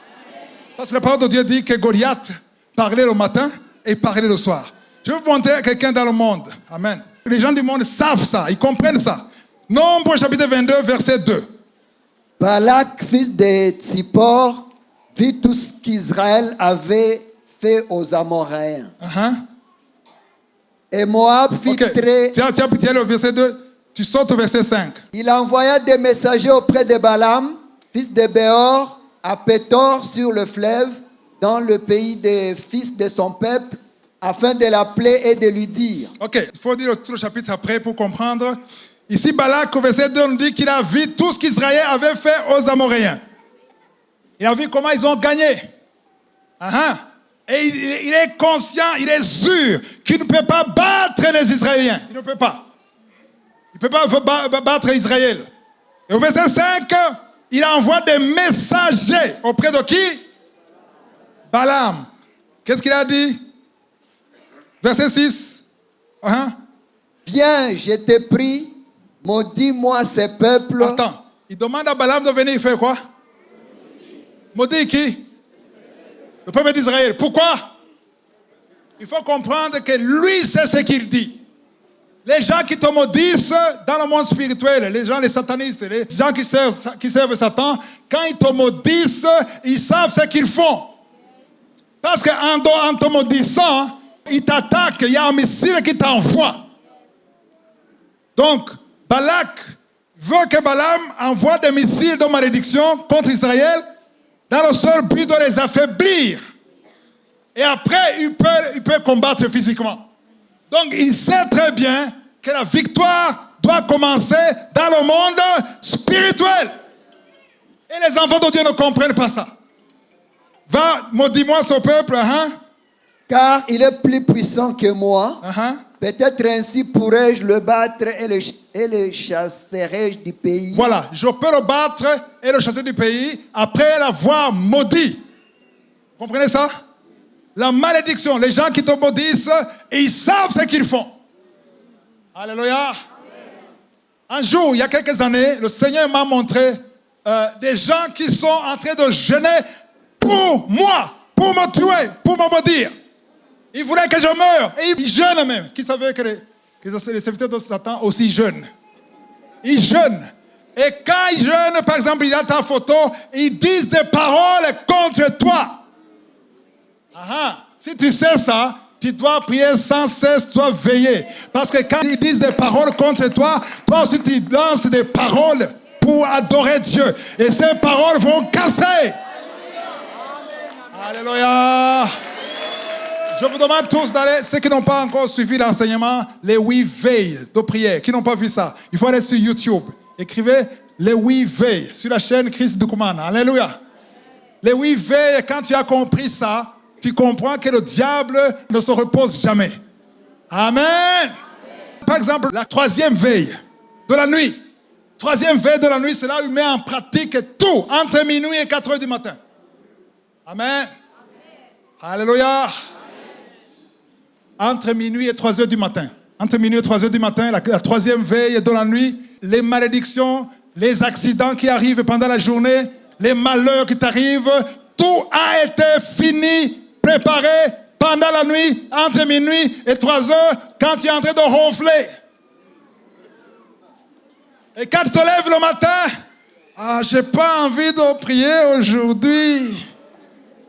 Parce que la parole de Dieu dit que Goliath parlait le matin et parlait le soir. Je vais vous montrer à quelqu'un dans le monde. Amen. Les gens du monde savent ça. Ils comprennent ça. Nombre chapitre 22, verset 2. Balak, fils de Tsippor, vit tout ce qu'Israël avait fait aux Amoréens. Et Moab fit très... Tiens le verset 2. Tu sautes au verset 5. Il envoya des messagers auprès de Balaam, fils de Béor, à Pétor sur le fleuve, dans le pays des fils de son peuple, afin de l'appeler et de lui dire. Ok, il faut lire tout le chapitre après pour comprendre. Ici, Balak, au verset 2, on dit qu'il a vu tout ce qu'Israël avait fait aux Amoréens. Il a vu comment ils ont gagné. Et il est conscient, il est sûr qu'il ne peut pas battre les Israéliens. Il ne peut pas. Il ne peut pas battre Israël. Et au verset 5, il envoie des messagers auprès de qui? Balaam. Qu'est-ce qu'il a dit? Verset 6. Viens, je te prie, maudis-moi ces peuples. Attends, il demande à Balaam de venir faire quoi? Maudit qui? Le peuple d'Israël. Pourquoi? Il faut comprendre que lui sait ce qu'il dit. Les gens qui te maudissent dans le monde spirituel, les gens, les satanistes, les gens qui servent Satan, quand ils te maudissent, ils savent ce qu'ils font. Parce qu'en te maudissant, ils t'attaquent, il y a un missile qui t'envoie. Donc, Balak veut que Balaam envoie des missiles de malédiction contre Israël dans le seul but de les affaiblir. Et après, il peut combattre physiquement. Donc, il sait très bien que la victoire doit commencer dans le monde spirituel. Et les enfants de Dieu ne comprennent pas ça. Va, maudis-moi ce peuple. Car il est plus puissant que moi. Peut-être ainsi pourrais-je le battre et le chasserai-je du pays. Voilà, je peux le battre et le chasser du pays après l'avoir maudit. Vous comprenez ça? La malédiction, les gens qui te maudissent, ils savent ce qu'ils font. Alléluia. Un jour, il y a quelques années, le Seigneur m'a montré des gens qui sont en train de jeûner pour moi, pour me tuer, pour me maudire. Ils voulaient que je meure. Et ils jeûnent même. Qui savait que les serviteurs de Satan aussi jeûnent? Ils jeûnent. Et quand ils jeûnent, par exemple, il y a ta photo, ils disent des paroles contre toi. Si tu sais ça, tu dois prier sans cesse, tu dois veiller. Parce que quand ils disent des paroles contre toi, toi aussi tu lances des paroles pour adorer Dieu. Et ces paroles vont casser. Alléluia. Je vous demande tous d'aller, ceux qui n'ont pas encore suivi l'enseignement, les 8 veilles de prière, qui n'ont pas vu ça, il faut aller sur YouTube. Écrivez les 8 veilles sur la chaîne Chris Dukumana. Alléluia. Les 8 veilles, quand tu as compris ça, tu comprends que le diable ne se repose jamais. Amen. Par exemple, la 3e veille de la nuit. 3e veille de la nuit, c'est là où il met en pratique tout, entre minuit et 4 heures du matin. Amen. Alléluia. Entre minuit et 3 heures du matin. Entre minuit et 3 heures du matin, la 3e veille de la nuit, les malédictions, les accidents qui arrivent pendant la journée, les malheurs qui t'arrivent, tout a été fini, préparé pendant la nuit, entre minuit et 3 heures, quand tu es en train de ronfler. Et quand tu te lèves le matin, j'ai pas envie de prier aujourd'hui.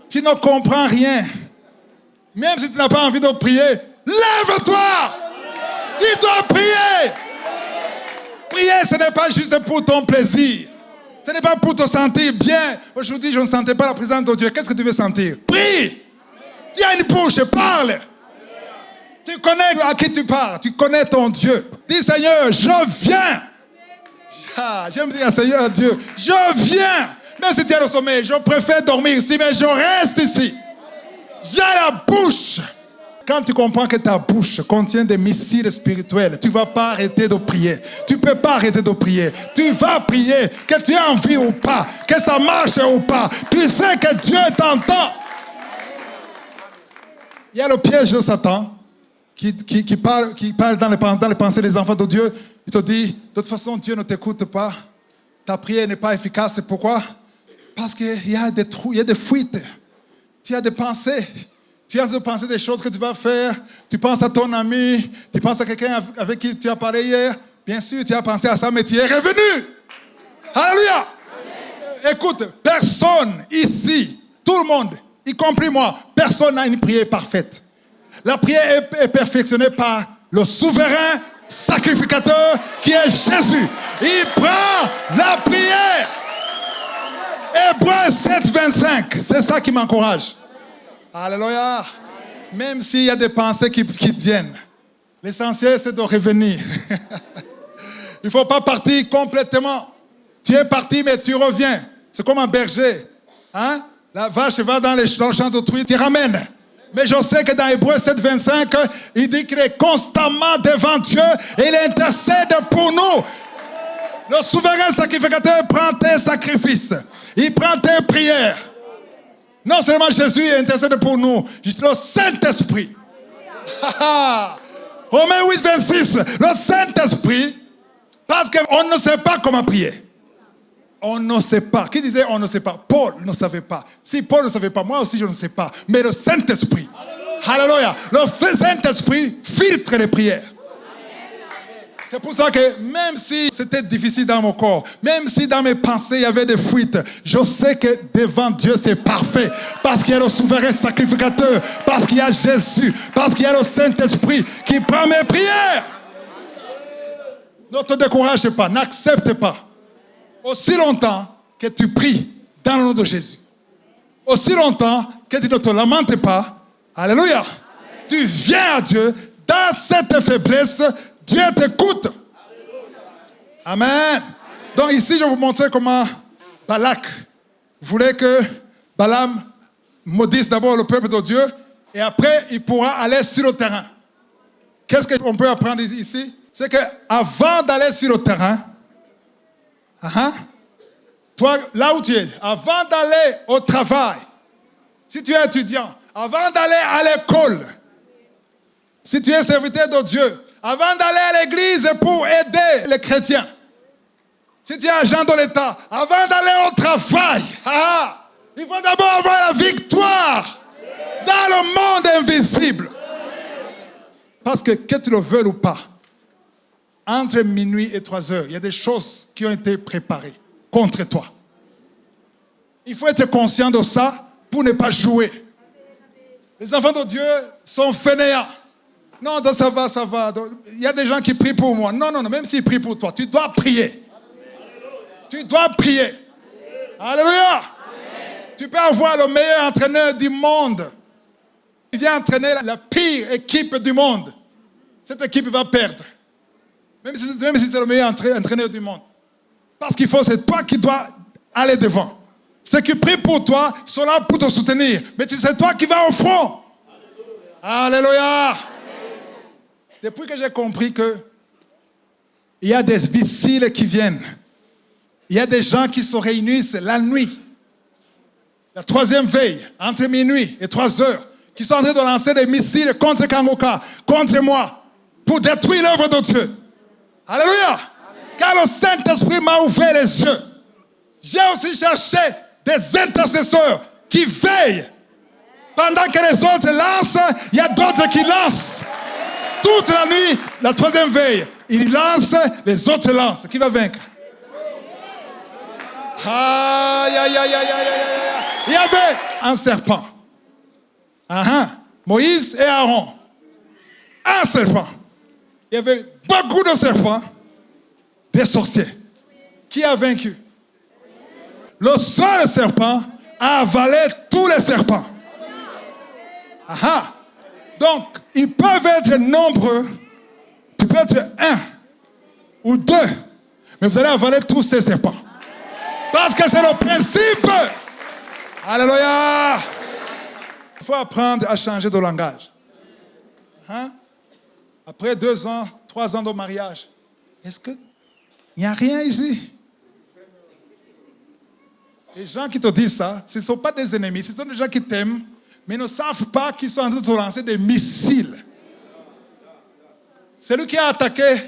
Tu ne comprends rien. Même si tu n'as pas envie de prier, lève-toi! Tu dois prier! Prier, ce n'est pas juste pour ton plaisir. Ce n'est pas pour te sentir bien. Aujourd'hui, je ne sentais pas la présence de Dieu. Qu'est-ce que tu veux sentir? Prie! Tu as une bouche, parle! Tu connais à qui tu parles. Tu connais ton Dieu. Dis, Seigneur, je viens! J'aime dire, Seigneur Dieu, je viens! Même si tu as le sommeil, je préfère dormir ici, mais je reste ici. J'ai la bouche. Quand tu comprends que ta bouche contient des missiles spirituels, tu ne vas pas arrêter de prier. Tu ne peux pas arrêter de prier. Tu vas prier, que tu aies envie ou pas, que ça marche ou pas. Tu sais que Dieu t'entend. Il y a le piège de Satan qui parle dans les pensées des enfants de Dieu. Il te dit, de toute façon, Dieu ne t'écoute pas. Ta prière n'est pas efficace. Pourquoi? Parce qu'il y a des trous, il y a des fuites. Tu as des pensées. Tu as de penser des choses que tu vas faire. Tu penses à ton ami. Tu penses à quelqu'un avec qui tu as parlé hier. Bien sûr, tu as pensé à ça, mais tu es revenu. Alléluia. Écoute, personne ici, tout le monde, y compris moi, personne n'a une prière parfaite. La prière est perfectionnée par le souverain sacrificateur qui est Jésus. Il prend la prière. Hébreux 7, 25. C'est ça qui m'encourage. Alléluia. Même s'il y a des pensées qui viennent, l'essentiel c'est de revenir. Il ne faut pas partir complètement. Tu es parti mais tu reviens. C'est comme un berger. Hein? La vache va dans le champ d'autrui, tu ramènes. Mais je sais que dans Hébreux 7:25, il dit qu'il est constamment devant Dieu et il intercède pour nous. Le souverain sacrificateur prend tes sacrifices. Il prend tes prières. Non seulement Jésus intercède pour nous, juste le Saint-Esprit. Romains 8:26, le Saint-Esprit, parce qu'on ne sait pas comment prier. On ne sait pas. Qui disait on ne sait pas? Paul ne savait pas. Si Paul ne savait pas, moi aussi je ne sais pas. Mais le Saint-Esprit, alléluia, le Saint-Esprit filtre les prières. C'est pour ça que même si c'était difficile dans mon corps, même si dans mes pensées il y avait des fuites, je sais que devant Dieu c'est parfait. Parce qu'il y a le souverain sacrificateur, parce qu'il y a Jésus, parce qu'il y a le Saint-Esprit qui prend mes prières. Ne te décourage pas, n'accepte pas. Aussi longtemps que tu pries dans le nom de Jésus, aussi longtemps que tu ne te lamentes pas, alléluia, tu viens à Dieu, dans cette faiblesse, Dieu t'écoute. Amen. Donc ici, je vais vous montrer comment Balak voulait que Balaam maudisse d'abord le peuple de Dieu et après, il pourra aller sur le terrain. Qu'est-ce qu'on peut apprendre ici? C'est qu'avant d'aller sur le terrain, toi, là où tu es, avant d'aller au travail, si tu es étudiant, avant d'aller à l'école, si tu es serviteur de Dieu, avant d'aller à l'église pour aider les chrétiens, si tu es agent de l'État, avant d'aller au travail, il faut d'abord avoir la victoire dans le monde invisible. Parce que tu le veux ou pas, entre minuit et 3 heures, il y a des choses qui ont été préparées contre toi. Il faut être conscient de ça pour ne pas jouer. Les enfants de Dieu sont fainéants. Non, ça va. Il y a des gens qui prient pour moi. Non, même s'ils prient pour toi, tu dois prier. Tu dois prier. Alléluia. Tu peux avoir le meilleur entraîneur du monde. Il vient entraîner la pire équipe du monde. Cette équipe va perdre. Même si c'est le meilleur entraîneur du monde. Parce qu'il faut, c'est toi qui dois aller devant. Ceux qui prient pour toi sont là pour te soutenir. Mais c'est toi qui vas au front. Alléluia. Depuis que j'ai compris que il y a des missiles qui viennent. Il y a des gens qui se réunissent la nuit. La 3e veille, entre minuit et 3 heures, qui sont en train de lancer des missiles contre Kangoka, contre moi, pour détruire l'œuvre de Dieu. Alléluia. Amen. Car le Saint-Esprit m'a ouvert les yeux. J'ai aussi cherché des intercesseurs qui veillent. Pendant que les autres lancent, il y a d'autres qui lancent. Toute la nuit, la 3e veille, ils lancent, les autres lancent. Qui va vaincre? Aïe. Il y avait un serpent. Moïse et Aaron. Un serpent. Il y avait beaucoup de serpents, des sorciers. Qui a vaincu? Le seul serpent a avalé tous les serpents. Donc, ils peuvent être nombreux. Tu peux être 1 ou 2, mais vous allez avaler tous ces serpents. Parce que c'est le principe. Alléluia. Il faut apprendre à changer de langage. Après 2 ans, 3 ans de mariage, est-ce qu'il n'y a rien ici? Les gens qui te disent ça, ce ne sont pas des ennemis, ce sont des gens qui t'aiment, mais ne savent pas qu'ils sont en train de te lancer des missiles. Celui qui a attaqué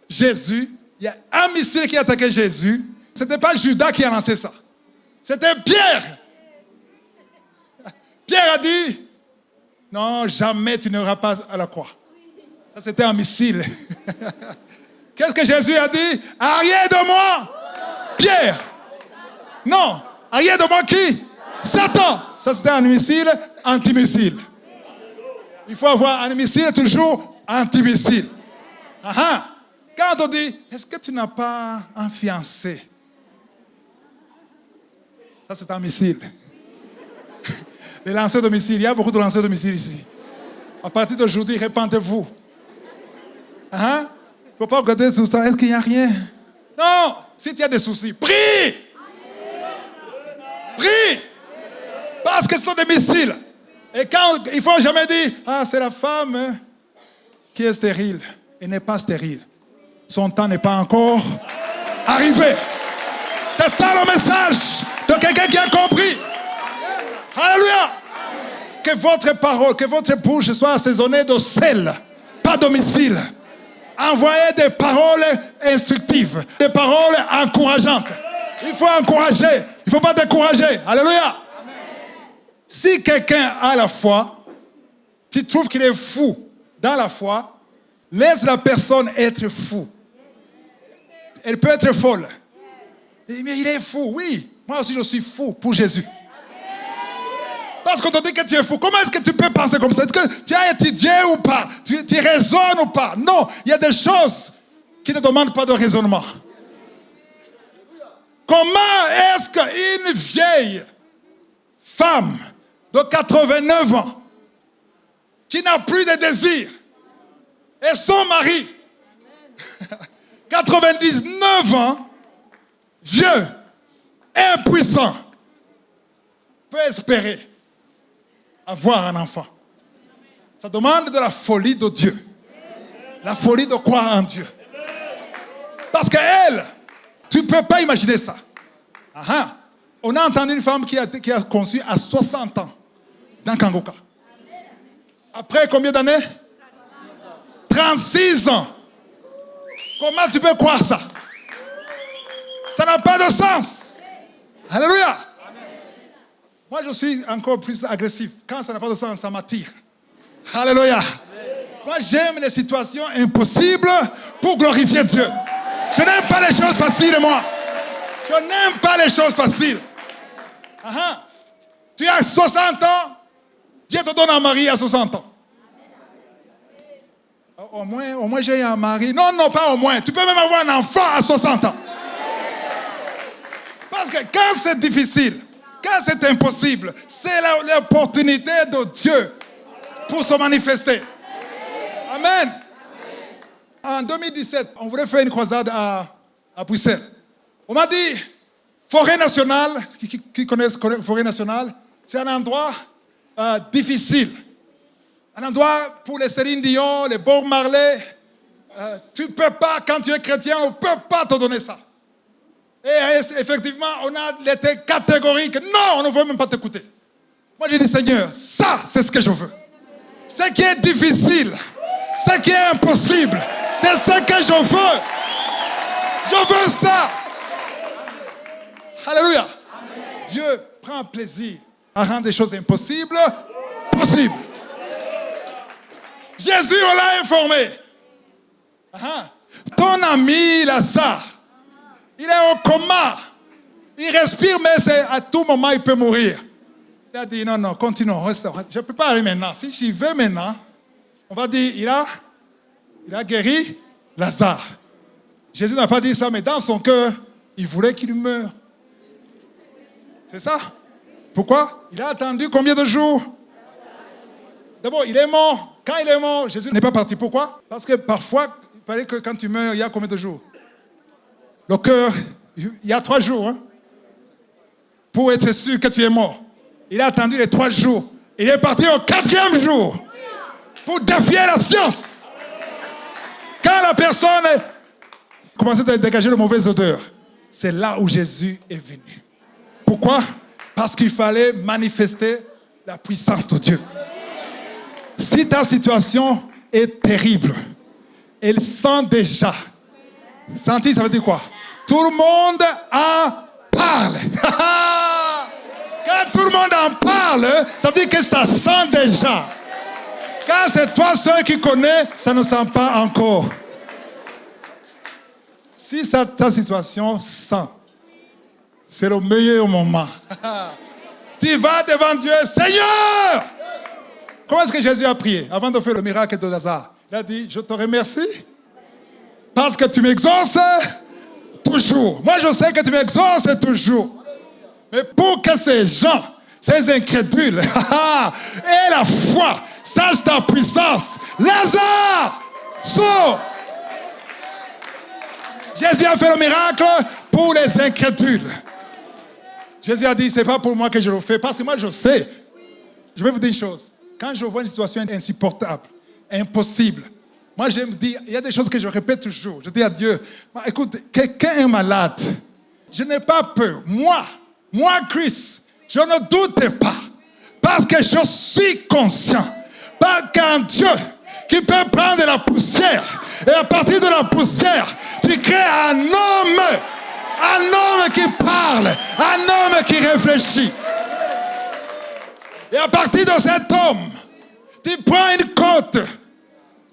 Jésus, il y a un missile qui a attaqué Jésus. Ce n'était pas Judas qui a lancé ça. C'était Pierre. Pierre a dit, non, jamais tu n'iras pas à la croix. Ça, c'était un missile. Qu'est-ce que Jésus a dit? Arrière de moi, Pierre. Non, arrière de moi qui? Satan. Ça, c'était un missile, anti-missile. Il faut avoir un missile toujours anti-missile. Quand on dit, est-ce que tu n'as pas un fiancé? Ça, c'est un missile. Les lanceurs de missiles, il y a beaucoup de lanceurs de missiles ici. À partir d'aujourd'hui, répandez-vous. Il ne faut pas regarder tout ça. Est-ce qu'il n'y a rien? Non. Si tu as des soucis, prie. Prie. sont des missiles. Et quand il ne faut jamais dire, ah, c'est la femme qui est stérile. Elle n'est pas stérile. Son temps n'est pas encore arrivé. C'est ça le message de quelqu'un qui a compris. Alléluia. Que votre parole, que votre bouche soit assaisonnée de sel, pas de missiles. Envoyez des paroles instructives, des paroles encourageantes. Il faut encourager, il ne faut pas décourager. Alléluia. Si quelqu'un a la foi, tu trouves qu'il est fou dans la foi, laisse la personne être fou. Elle peut être folle. Mais il est fou, oui. Moi aussi je suis fou pour Jésus. Parce qu'on te dit que tu es fou. Comment est-ce que tu peux penser comme ça? Est-ce que tu as étudié ou pas? Tu raisonnes ou pas? Non, il y a des choses qui ne demandent pas de raisonnement. Comment est-ce qu'une vieille femme de 89 ans qui n'a plus de désir et son mari 99 ans vieux, impuissant, peut espérer avoir un enfant? Ça demande de la folie de Dieu. La folie de croire en Dieu. Parce qu'elle, tu ne peux pas imaginer ça. On a entendu une femme qui a conçu à 60 ans dans Kangoka. Après combien d'années? 36 ans. Comment tu peux croire ça? Ça n'a pas de sens. Alléluia. Moi, je suis encore plus agressif. Quand ça n'a pas de sens, ça m'attire. Alléluia. Moi, j'aime les situations impossibles pour glorifier Dieu. Je n'aime pas les choses faciles, moi. Je n'aime pas les choses faciles. Tu as 60 ans, Dieu te donne un mari à 60 ans. Au moins j'ai un mari. Non, pas au moins. Tu peux même avoir un enfant à 60 ans. Parce que quand c'est difficile, quand c'est impossible, c'est l'opportunité de Dieu pour se manifester. Amen. En 2017, on voulait faire une croisade à Bruxelles. On m'a dit, Forêt nationale, qui connaissent Forêt nationale, c'est un endroit difficile. Un endroit pour les Céline Dion, les Bob Marley. Tu ne peux pas, quand tu es chrétien, on ne peut pas te donner ça. Et effectivement, on a été catégorique. Non, on ne veut même pas t'écouter. Moi, j'ai dit, Seigneur, ça, c'est ce que je veux. Ce qui est difficile, ce qui est impossible, c'est ce que je veux. Je veux ça. Alléluia. Amen. Dieu prend plaisir à rendre des choses impossibles possibles. Jésus, on l'a informé. Ton ami Lazare, il est au coma. Il respire, mais à tout moment, il peut mourir. Il a dit, non, continuons, reste. Je ne peux pas aller maintenant. Si j'y vais maintenant, on va dire, il a guéri Lazare. Jésus n'a pas dit ça, mais dans son cœur, il voulait qu'il meure. C'est ça? Pourquoi? Il a attendu combien de jours? D'abord, il est mort. Quand il est mort, Jésus n'est pas parti. Pourquoi? Parce que parfois, il paraît que quand tu meurs, il y a combien de jours? Le cœur, il y a 3 jours. Pour être sûr que tu es mort. Il a attendu les 3 jours. Il est parti au 4e jour. Pour défier la science. Quand la personne commençait à dégager de mauvaises odeurs, c'est là où Jésus est venu. Pourquoi? Parce qu'il fallait manifester la puissance de Dieu. Si ta situation est terrible, elle sent déjà. Sentir, ça veut dire quoi? Tout le monde en parle. Quand tout le monde en parle, ça veut dire que ça sent déjà. Quand c'est toi seul qui connais, ça ne sent pas encore. Si ta situation sent, c'est le meilleur moment. Tu vas devant Dieu, Seigneur! Comment est-ce que Jésus a prié avant de faire le miracle de Lazare? Il a dit, je te remercie parce que tu m'exauces toujours. Moi, je sais que tu m'exauces toujours. Mais pour que ces gens, ces incrédules, aient la foi, sache ta puissance, Lazare, sort! Jésus a fait le miracle pour les incrédules. Jésus a dit, c'est pas pour moi que je le fais, parce que moi je sais Je vais vous dire une chose. Quand je vois une situation insupportable, impossible, moi je me dis, il y a des choses que je répète toujours. Je dis à Dieu, écoute, quelqu'un est malade. Je n'ai pas peur. Moi, Chris, je ne doute pas. Parce que je suis conscient. Parce qu'un Dieu qui peut prendre la poussière. Et à partir de la poussière, tu crées un homme qui parle. Un homme qui réfléchit. Et à partir de cet homme, tu prends une côte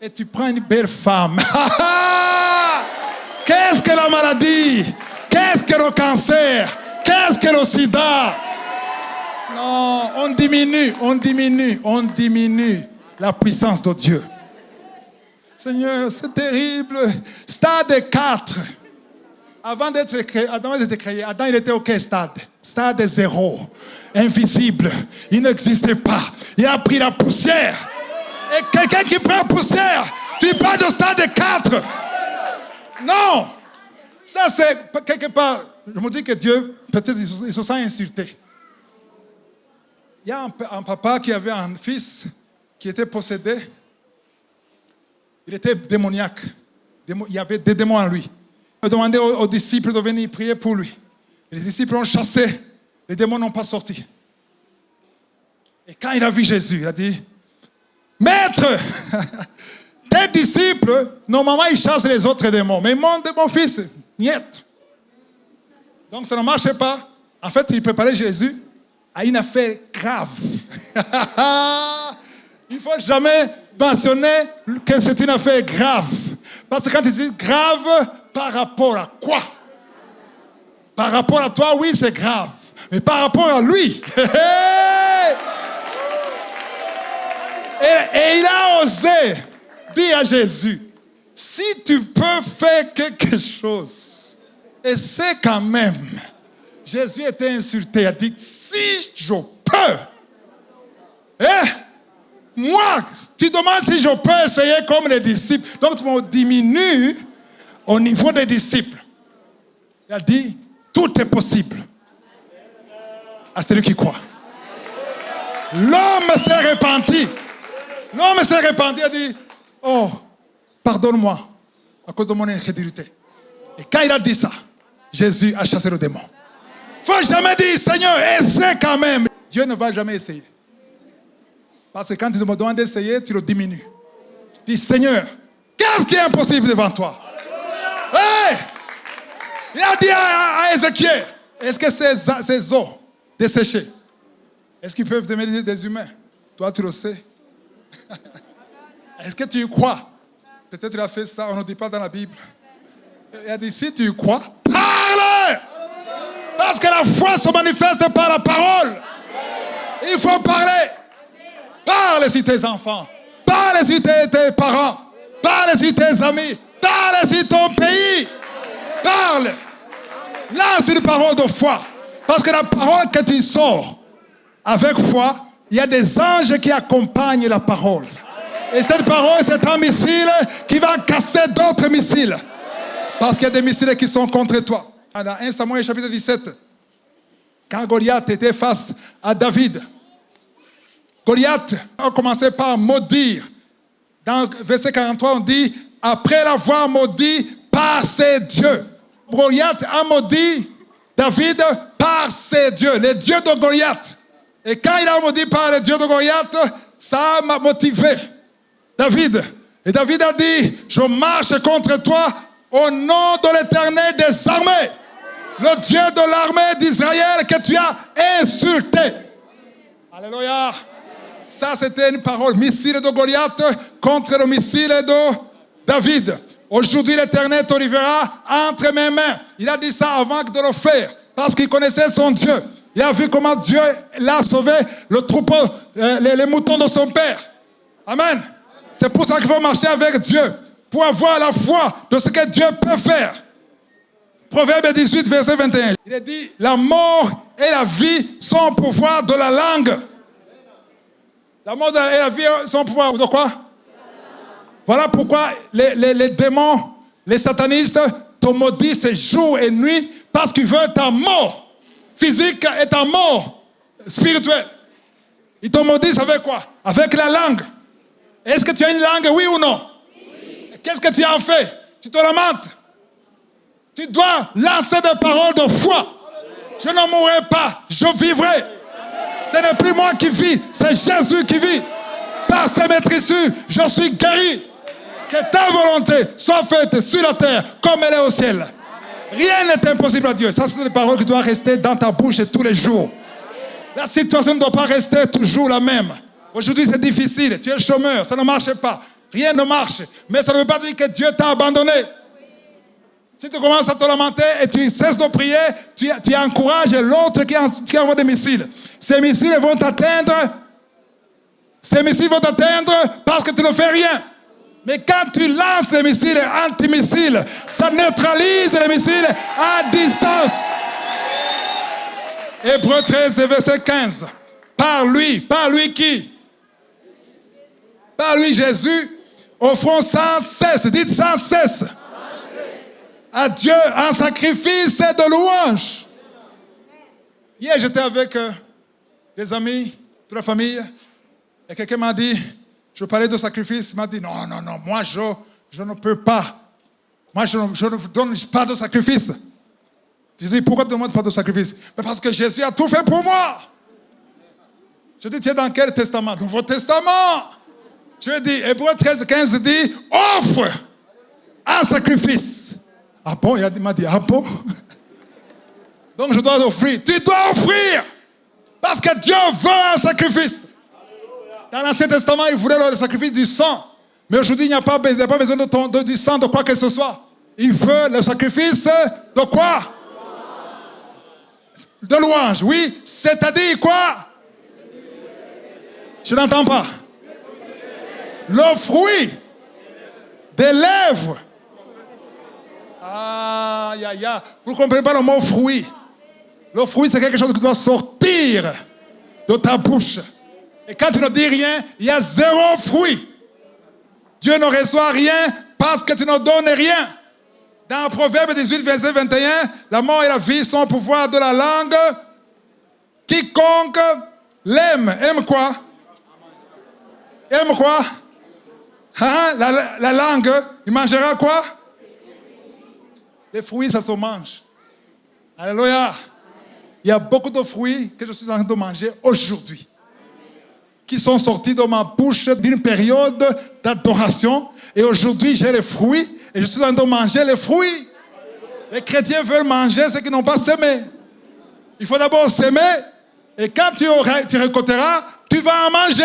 et tu prends une belle femme. Qu'est-ce que la maladie? Qu'est-ce que le cancer? Qu'est-ce que le sida? Non, on diminue la puissance de Dieu. Seigneur, c'est terrible. Stade 4. Avant d'être créé, Adam il était au quel stade? Stade 0. Invisible. Il n'existait pas. Il a pris la poussière. Et quelqu'un qui prend la poussière, tu parles de stade 4. Non. Ça c'est quelque part, je me dis que Dieu, peut-être il se sent insulté. Il y a un papa qui avait un fils qui était possédé. Il était démoniaque. Il y avait des démons en lui. Il a demandé aux disciples de venir prier pour lui. Les disciples ont chassé. Les démons n'ont pas sorti. Et quand il a vu Jésus, il a dit, Maître, tes disciples, normalement ils chassent les autres démons. Mais mon fils, niet. Donc ça ne marchait pas. En fait, il préparait Jésus à une affaire grave. Il ne faut jamais mentionner que c'est une affaire grave. Parce que quand il dit grave, par rapport à quoi? Par rapport à toi, oui, c'est grave. Mais par rapport à lui. Et il a osé dire à Jésus, si tu peux faire quelque chose, et c'est quand même, Jésus était insulté, il a dit, si je peux, moi, tu demandes si je peux essayer comme les disciples, donc tu me diminues au niveau des disciples. Il a dit, tout est possible à celui qui croit. L'homme s'est repenti. L'homme s'est repenti et a dit, oh, pardonne-moi à cause de mon incrédulité. Et quand il a dit ça, Jésus a chassé le démon. Il ne faut jamais dire, Seigneur, essaie quand même. Dieu ne va jamais essayer. Parce que quand tu me demandes d'essayer, tu le diminues. Tu dis, Seigneur, qu'est-ce qui est impossible devant toi? Hey! Il a dit à Ézéchiel, est-ce que ces os desséchés, est-ce qu'ils peuvent devenir des humains? Toi, tu le sais. Est-ce que tu y crois? Peut-être il a fait ça, on ne dit pas dans la Bible. Il a dit, si tu y crois, parle! Parce que la foi se manifeste par la parole. Il faut parler. Parle sur tes enfants. Parle sur tes parents. Parle sur tes amis. Parle sur ton pays. Parle. Lance une parole de foi. Parce que la parole que tu sors avec foi, il y a des anges qui accompagnent la parole. Et cette parole, c'est un missile qui va casser d'autres missiles. Parce qu'il y a des missiles qui sont contre toi. Dans 1 Samuel chapitre 17, quand Goliath était face à David, Goliath a commencé par maudire. Dans verset 43, on dit, après l'avoir maudit par ses dieux. Goliath a maudit David par ses dieux, les dieux de Goliath. Et quand il a maudit par les dieux de Goliath, ça m'a motivé David. Et David a dit, je marche contre toi au nom de l'Éternel des armées, le Dieu de l'armée d'Israël que tu as insulté. Alléluia. Ça, c'était une parole. Missile de Goliath contre le missile de David. Aujourd'hui, l'Éternel te livrera entre mes mains. Il a dit ça avant de le faire, parce qu'il connaissait son Dieu. Il a vu comment Dieu l'a sauvé, le troupeau, les moutons de son père. Amen. C'est pour ça qu'il faut marcher avec Dieu, pour avoir la foi de ce que Dieu peut faire. Proverbe 18, verset 21. Il a dit, la mort et la vie sont au pouvoir de la langue. La mort et la vie sont au pouvoir de quoi? Voilà pourquoi les démons, les satanistes te maudissent jour et nuit, parce qu'ils veulent ta mort physique et ta mort spirituelle. Ils t'ont maudit, ça avec quoi? Avec la langue. Est-ce que tu as une langue, oui ou non? Oui. Qu'est-ce que tu en fais? Tu te lamentes. Tu dois lancer des paroles de foi. Je ne mourrai pas, je vivrai. Ce n'est plus moi qui vis, c'est Jésus qui vit. Par ses maîtrisures, je suis guéri. Que ta volonté soit faite sur la terre comme elle est au ciel. Rien n'est impossible à Dieu. Ça, c'est des paroles qui doivent rester dans ta bouche tous les jours. La situation ne doit pas rester toujours la même. Aujourd'hui, c'est difficile. Tu es chômeur, ça ne marche pas. Rien ne marche. Mais ça ne veut pas dire que Dieu t'a abandonné. Si tu commences à te lamenter et tu cesses de prier, tu encourages l'autre qui envoie des missiles. Ces missiles vont t'atteindre. Ces missiles vont t'atteindre parce que tu ne fais rien. Mais quand tu lances les missiles antimissiles, ça neutralise les missiles à distance. Hébreux 13, verset 15. Par lui qui? Par lui, Jésus, offrons sans cesse, dites sans cesse, à Dieu un sacrifice de louange. Hier, j'étais avec des amis, toute la famille, et quelqu'un m'a dit, je parlais de sacrifice, il m'a dit, non, moi je ne peux pas. Moi je ne vous donne pas de sacrifice. Je dis, pourquoi tu ne demandes pas de sacrifice? Mais parce que Jésus a tout fait pour moi. Je dis, tu es dans quel testament? Nouveau Testament. Je dis, Hébreux 13, 15 dit, offre un sacrifice. Ah bon? Il m'a dit, ah bon? Donc je dois offrir. Tu dois offrir. Parce que Dieu veut un sacrifice. Dans l'Ancien Testament, il voulait le sacrifice du sang. Mais aujourd'hui, il n'y a pas besoin du sang de quoi que ce soit. Il veut le sacrifice de quoi? De louange, oui. C'est-à-dire quoi? Je n'entends pas. Le fruit des lèvres. Ah, vous ne comprenez pas le mot fruit. Le fruit, c'est quelque chose qui doit sortir de ta bouche. Et quand tu ne dis rien, il y a zéro fruit. Dieu ne reçoit rien parce que tu ne donnes rien. Dans Proverbe 18, verset 21, la mort et la vie sont au pouvoir de la langue. Quiconque l'aime, aime quoi? Aime quoi? Hein? La langue, il mangera quoi? Les fruits, ça se mange. Alléluia. Il y a beaucoup de fruits que je suis en train de manger aujourd'hui, qui sont sortis de ma bouche d'une période d'adoration. Et aujourd'hui, j'ai les fruits et je suis en train de manger les fruits. Les chrétiens veulent manger ce qu'ils n'ont pas semé. Il faut d'abord s'aimer et quand tu récolteras, tu vas en manger.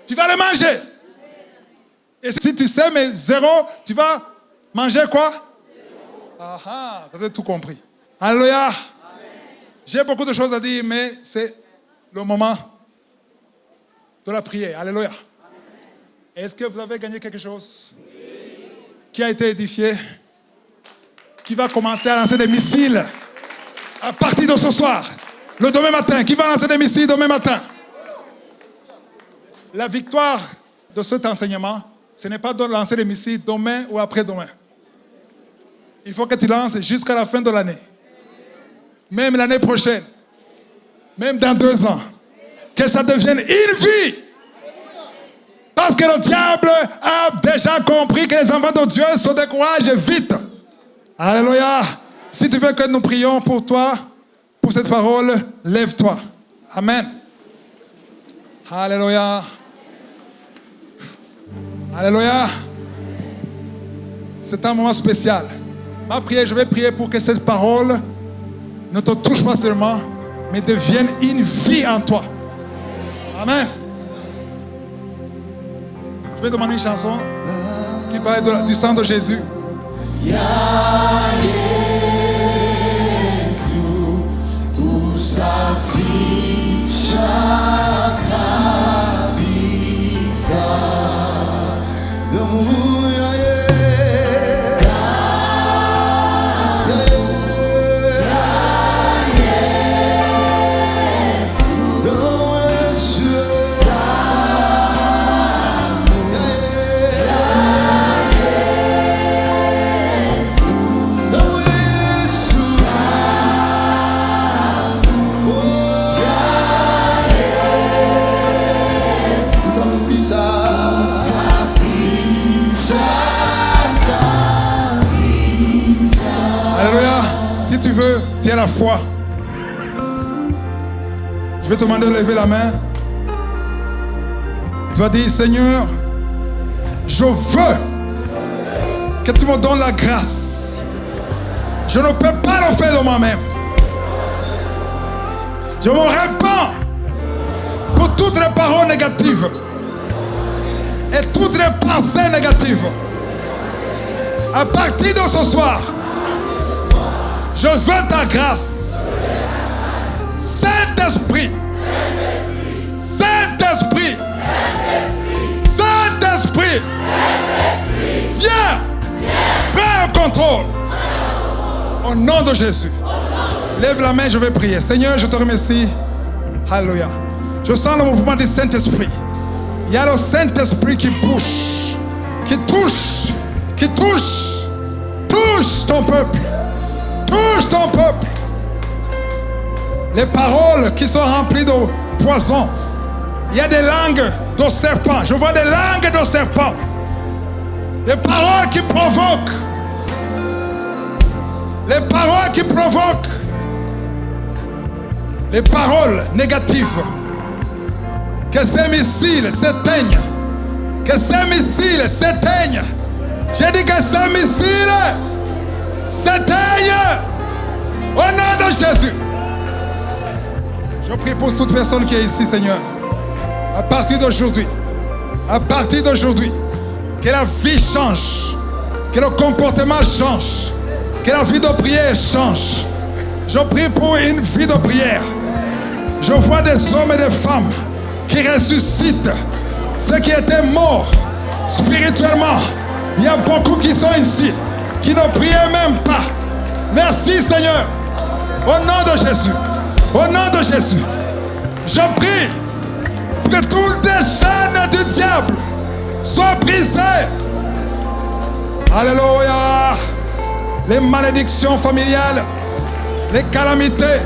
Tu vas les manger. Et si tu sèmes zéro, tu vas manger quoi? Ah ah, vous avez tout compris. Alléluia. J'ai beaucoup de choses à dire, mais c'est le moment de la prière. Alléluia. Est-ce que vous avez gagné quelque chose? Oui. Qui a été édifié? Qui va commencer à lancer des missiles à partir de ce soir? Le demain matin. Qui va lancer des missiles demain matin? La victoire de cet enseignement, ce n'est pas de lancer des missiles demain ou après-demain. Il faut que tu lances jusqu'à la fin de l'année. Même l'année prochaine. Même dans 2 ans. Que ça devienne une vie. Parce que le diable a déjà compris que les enfants de Dieu se découragent vite. Alléluia. Si tu veux que nous prions pour toi, pour cette parole, lève-toi. Amen. Alléluia. Alléluia. C'est un moment spécial. Ma prière, je vais prier pour que cette parole ne te touche pas seulement, mais devienne une vie en toi. Amen. Je vais demander une chanson qui parle du sang de Jésus. No foi. Je vais te demander de lever la main. Tu vas dire, Seigneur, je veux que tu me donnes la grâce. Je ne peux pas le faire de moi-même. Je me répands pour toutes les paroles négatives et toutes les pensées négatives. À partir de ce soir, je veux ta grâce. Saint-Esprit, Saint-Esprit, Saint-Esprit, viens, prends le contrôle. Au nom de Jésus. Lève la main, je vais prier. Seigneur, je te remercie. Alléluia. Je sens le mouvement du Saint-Esprit. Il y a le Saint-Esprit qui bouge, qui touche, touche ton peuple. Touche ton peuple. Les paroles qui sont remplies de poison. Il y a des langues de serpents. Je vois des langues de serpents. Des paroles qui provoquent. Les paroles qui provoquent. Les paroles négatives. Que ces missiles s'éteignent. Que ces missiles s'éteignent. J'ai dit que ces missiles s'éteignent. Au nom de Jésus. Je prie pour toute personne qui est ici, Seigneur. À partir d'aujourd'hui. À partir d'aujourd'hui. Que la vie change. Que le comportement change. Que la vie de prière change. Je prie pour une vie de prière. Je vois des hommes et des femmes qui ressuscitent ceux qui étaient morts spirituellement. Il y a beaucoup qui sont ici, qui ne priaient même pas. Merci Seigneur. Au nom de Jésus. Au nom de Jésus. Je prie que toutes les chaînes du diable soient brisées. Alléluia. Les malédictions familiales, les calamités,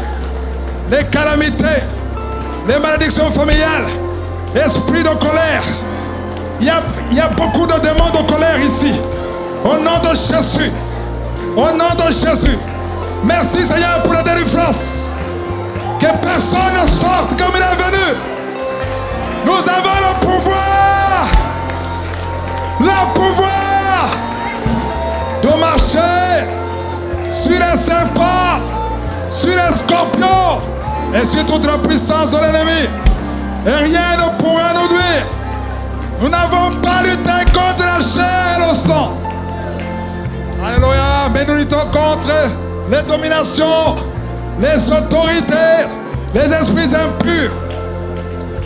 les malédictions familiales, esprit de colère. Il y a beaucoup de démons de colère ici. Au nom de Jésus. Au nom de Jésus. Merci Seigneur pour la délivrance. Que personne ne sorte comme il est venu. Nous avons le pouvoir. Le pouvoir de marcher sur les serpents, sur les scorpions et sur toute la puissance de l'ennemi. Et rien ne pourra nous nuire. Nous n'avons pas lutté contre la chair et le sang. Alléluia. Mais nous luttons contre les dominations, les autorités, les esprits impurs.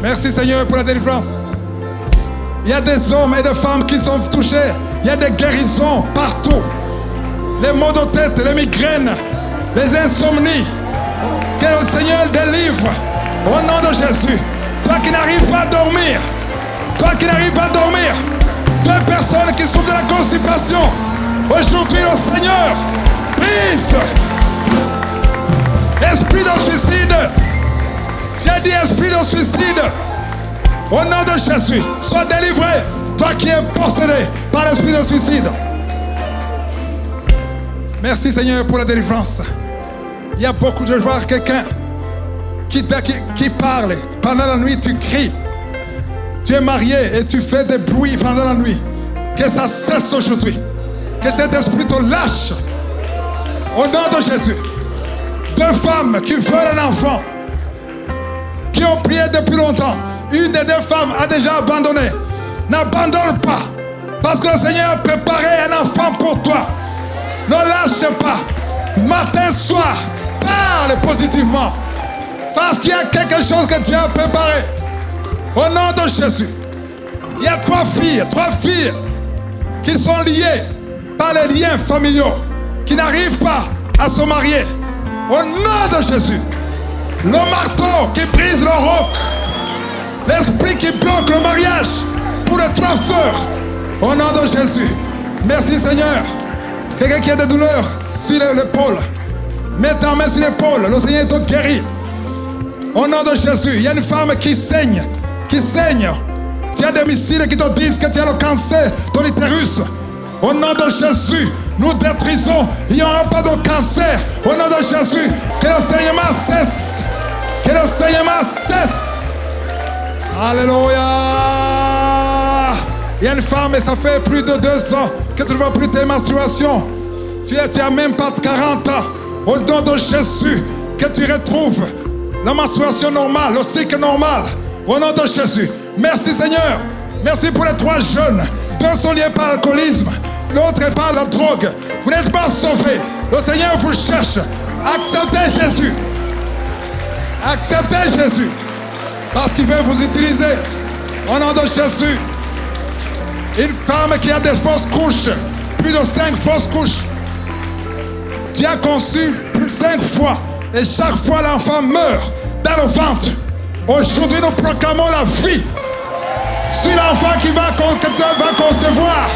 Merci Seigneur pour la délivrance. Il y a des hommes et des femmes qui sont touchés. Il y a des guérisons partout. Les maux de tête, les migraines, les insomnies. Que le Seigneur délivre au nom de Jésus. Toi qui n'arrives pas à dormir. Toi qui n'arrives pas à dormir. Deux personnes qui souffrent de la constipation. Aujourd'hui le Seigneur brise. Esprit de suicide. J'ai dit esprit de suicide. Au nom de Jésus, sois délivré. Toi qui es possédé par l'esprit de suicide. Merci Seigneur pour la délivrance. Il y a beaucoup de voir quelqu'un qui parle. Pendant la nuit, tu cries. Tu es marié et tu fais des bruits pendant la nuit. Que ça cesse aujourd'hui. Que cet esprit te lâche. Au nom de Jésus. Deux femmes qui veulent un enfant. Qui ont prié depuis longtemps. Une des deux femmes a déjà abandonné. N'abandonne pas. Parce que le Seigneur a préparé un enfant pour toi. Ne lâche pas. Matin, soir, parle positivement. Parce qu'il y a quelque chose que Dieu a préparé. Au nom de Jésus. Il y a trois filles qui sont liées par les liens familiaux, qui n'arrivent pas à se marier. Au nom de Jésus. Le marteau qui brise le roc. L'esprit qui bloque le mariage pour les trois sœurs. Au nom de Jésus. Merci Seigneur. Quelqu'un qui a des douleurs sur l'épaule. Mets ta main sur l'épaule. Le Seigneur te guérit. Au nom de Jésus. Il y a une femme qui saigne. Tu as des missiles qui te disent que tu as le cancer de l'utérus. Au nom de Jésus. nous détruisons. Il n'y aura pas de cancer. Au nom de Jésus, que le saignement cesse. Que le saignement cesse. Alléluia. Il y a une femme et ça fait plus de 2 ans que tu ne vois plus tes menstruations. Tu n'as même pas de 40 ans. Au nom de Jésus, que tu retrouves la menstruation normale, le cycle normal. Au nom de Jésus. Merci Seigneur. Merci pour les 3 jeunes. 2 sont liés par l'alcoolisme. L'autre est par la drogue. Vous n'êtes pas sauvés. Le Seigneur vous cherche. Acceptez Jésus. Acceptez Jésus. Parce qu'il veut vous utiliser. Au nom de Jésus. Une femme qui a des fausses couches. Plus de 5 fausses couches. Tu as conçu plus de 5 fois. Et chaque fois l'enfant meurt dans le ventre. Aujourd'hui nous proclamons la vie. Sur l'enfant que tu vas concevoir.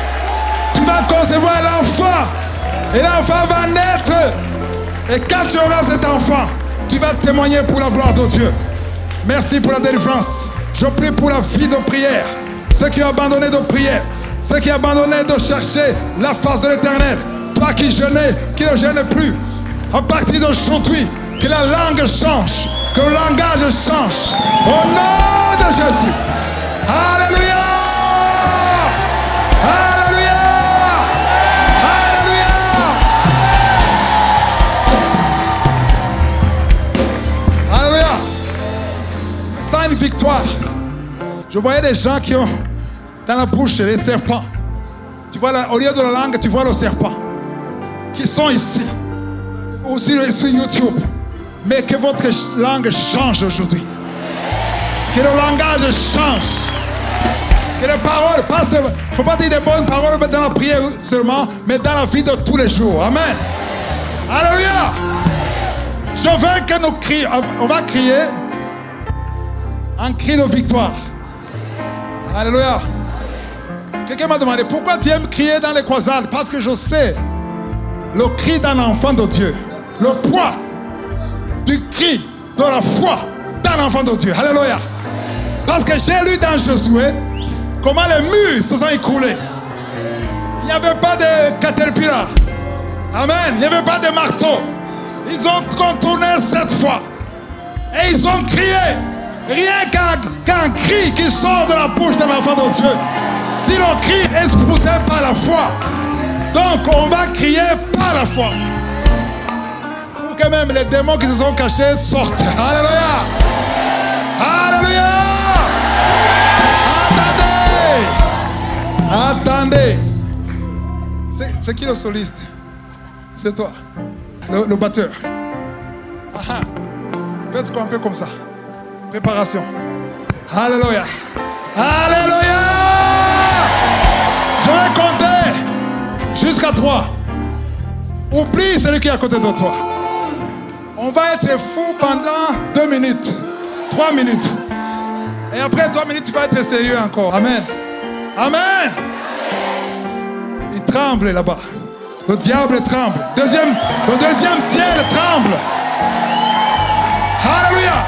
Tu vas concevoir l'enfant. Et l'enfant va naître. Et quand tu auras cet enfant, tu vas témoigner pour la gloire de Dieu. Merci pour la délivrance. Je prie pour la vie de prière. Ceux qui ont abandonné de prière. Ceux qui ont abandonné de chercher la face de l'Éternel. Toi qui jeûnais, qui ne jeûnes plus. À partir d'aujourd'hui, que la langue change. Que le langage change. Au nom de Jésus. Alléluia. Alléluia. Alléluia. Alléluia. Sans une victoire. Je voyais des gens qui ont dans la bouche les serpents. Tu vois, au lieu de la langue, tu vois le serpent. Qui sont ici. Aussi sur YouTube. Mais que votre langue change aujourd'hui. Que le langage change. Que les paroles, il ne faut pas dire des bonnes paroles dans la prière seulement, mais dans la vie de tous les jours. Amen. Alléluia. Je veux que nous crions. On va crier un cri de victoire. Alléluia. Quelqu'un m'a demandé pourquoi tu aimes crier dans les croisades. Parce que je sais le cri d'un enfant de Dieu. Le poids du cri de la foi d'un enfant de Dieu. Alléluia. Parce que j'ai lu dans Josué comment les murs se sont écroulés. Il n'y avait pas de caterpillar. Amen. Il n'y avait pas de marteau. Ils ont contourné 7 fois. Et ils ont crié. Rien qu'un cri qui sort de la bouche d'un enfant de Dieu. Si le cri est poussé par la foi, donc on va crier par la foi. Pour que même les démons qui se sont cachés sortent. Alléluia. Alléluia. Attendez. C'est qui le soliste? C'est toi. Le batteur. Aha. Faites quoi un peu comme ça. Préparation. Alléluia. Alléluia. Je vais compter jusqu'à 3. Oublie celui qui est à côté de toi. On va être fou pendant 2 minutes. 3 minutes. Et après 3 minutes, tu vas être sérieux encore. Amen. Amen. Il tremble là-bas. Le diable tremble. Le deuxième ciel tremble. Alléluia.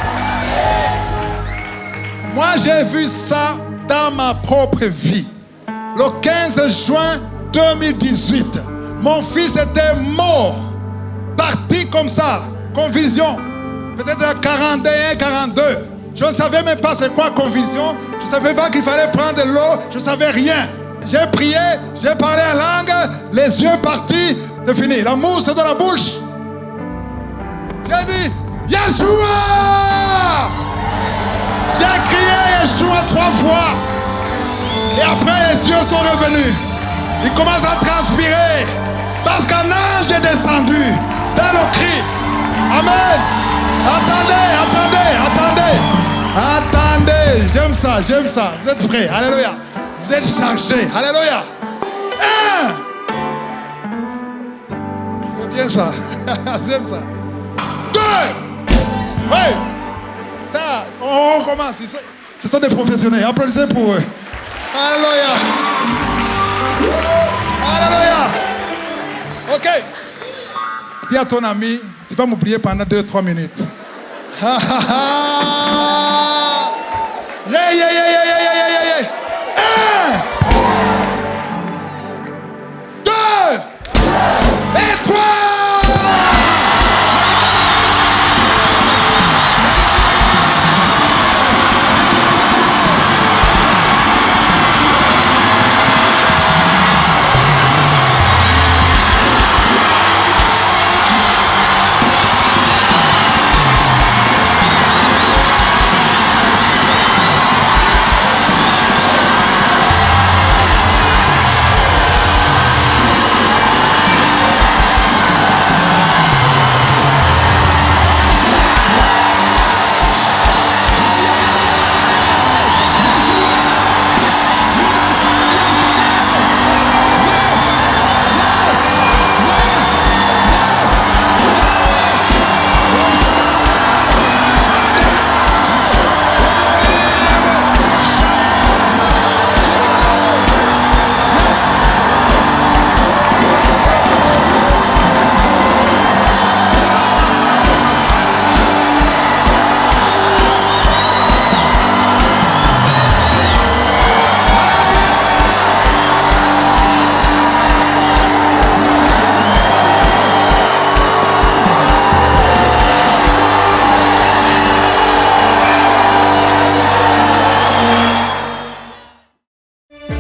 Moi, j'ai vu ça dans ma propre vie. Le 15 juin 2018, mon fils était mort. Parti comme ça. Convulsion. Peut-être à 41, 42. Je ne savais même pas c'est quoi convulsion. Je ne savais pas qu'il fallait prendre de l'eau. Je ne savais rien. J'ai prié, j'ai parlé en langue, les yeux partis, c'est fini. La mousse dans la bouche. J'ai dit, Yeshua! J'ai crié Yeshua 3 fois. Et après, les yeux sont revenus. Il commence à transpirer. Parce qu'un ange est descendu dans le cri. Amen. Attendez. J'aime ça. Vous êtes prêts? Alléluia. Vous êtes chargés. Alléluia. 1. C'est bien ça. J'aime ça. 2. Oui. On recommence. Ce sont des professionnels. Applaudissez pour eux. Alléluia. Ok. Dis à ton ami, tu vas m'oublier pendant 2-3 minutes. Yeah. 1, 2,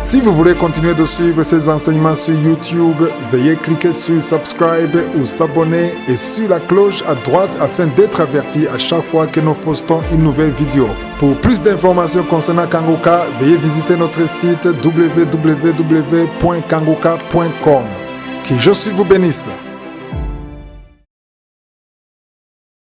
Si vous voulez continuer de suivre ces enseignements sur YouTube, veuillez cliquer sur Subscribe ou s'abonner et sur la cloche à droite afin d'être averti à chaque fois que nous postons une nouvelle vidéo. Pour plus d'informations concernant Kangoka, veuillez visiter notre site www.kangoka.com. Que Jésus vous bénisse.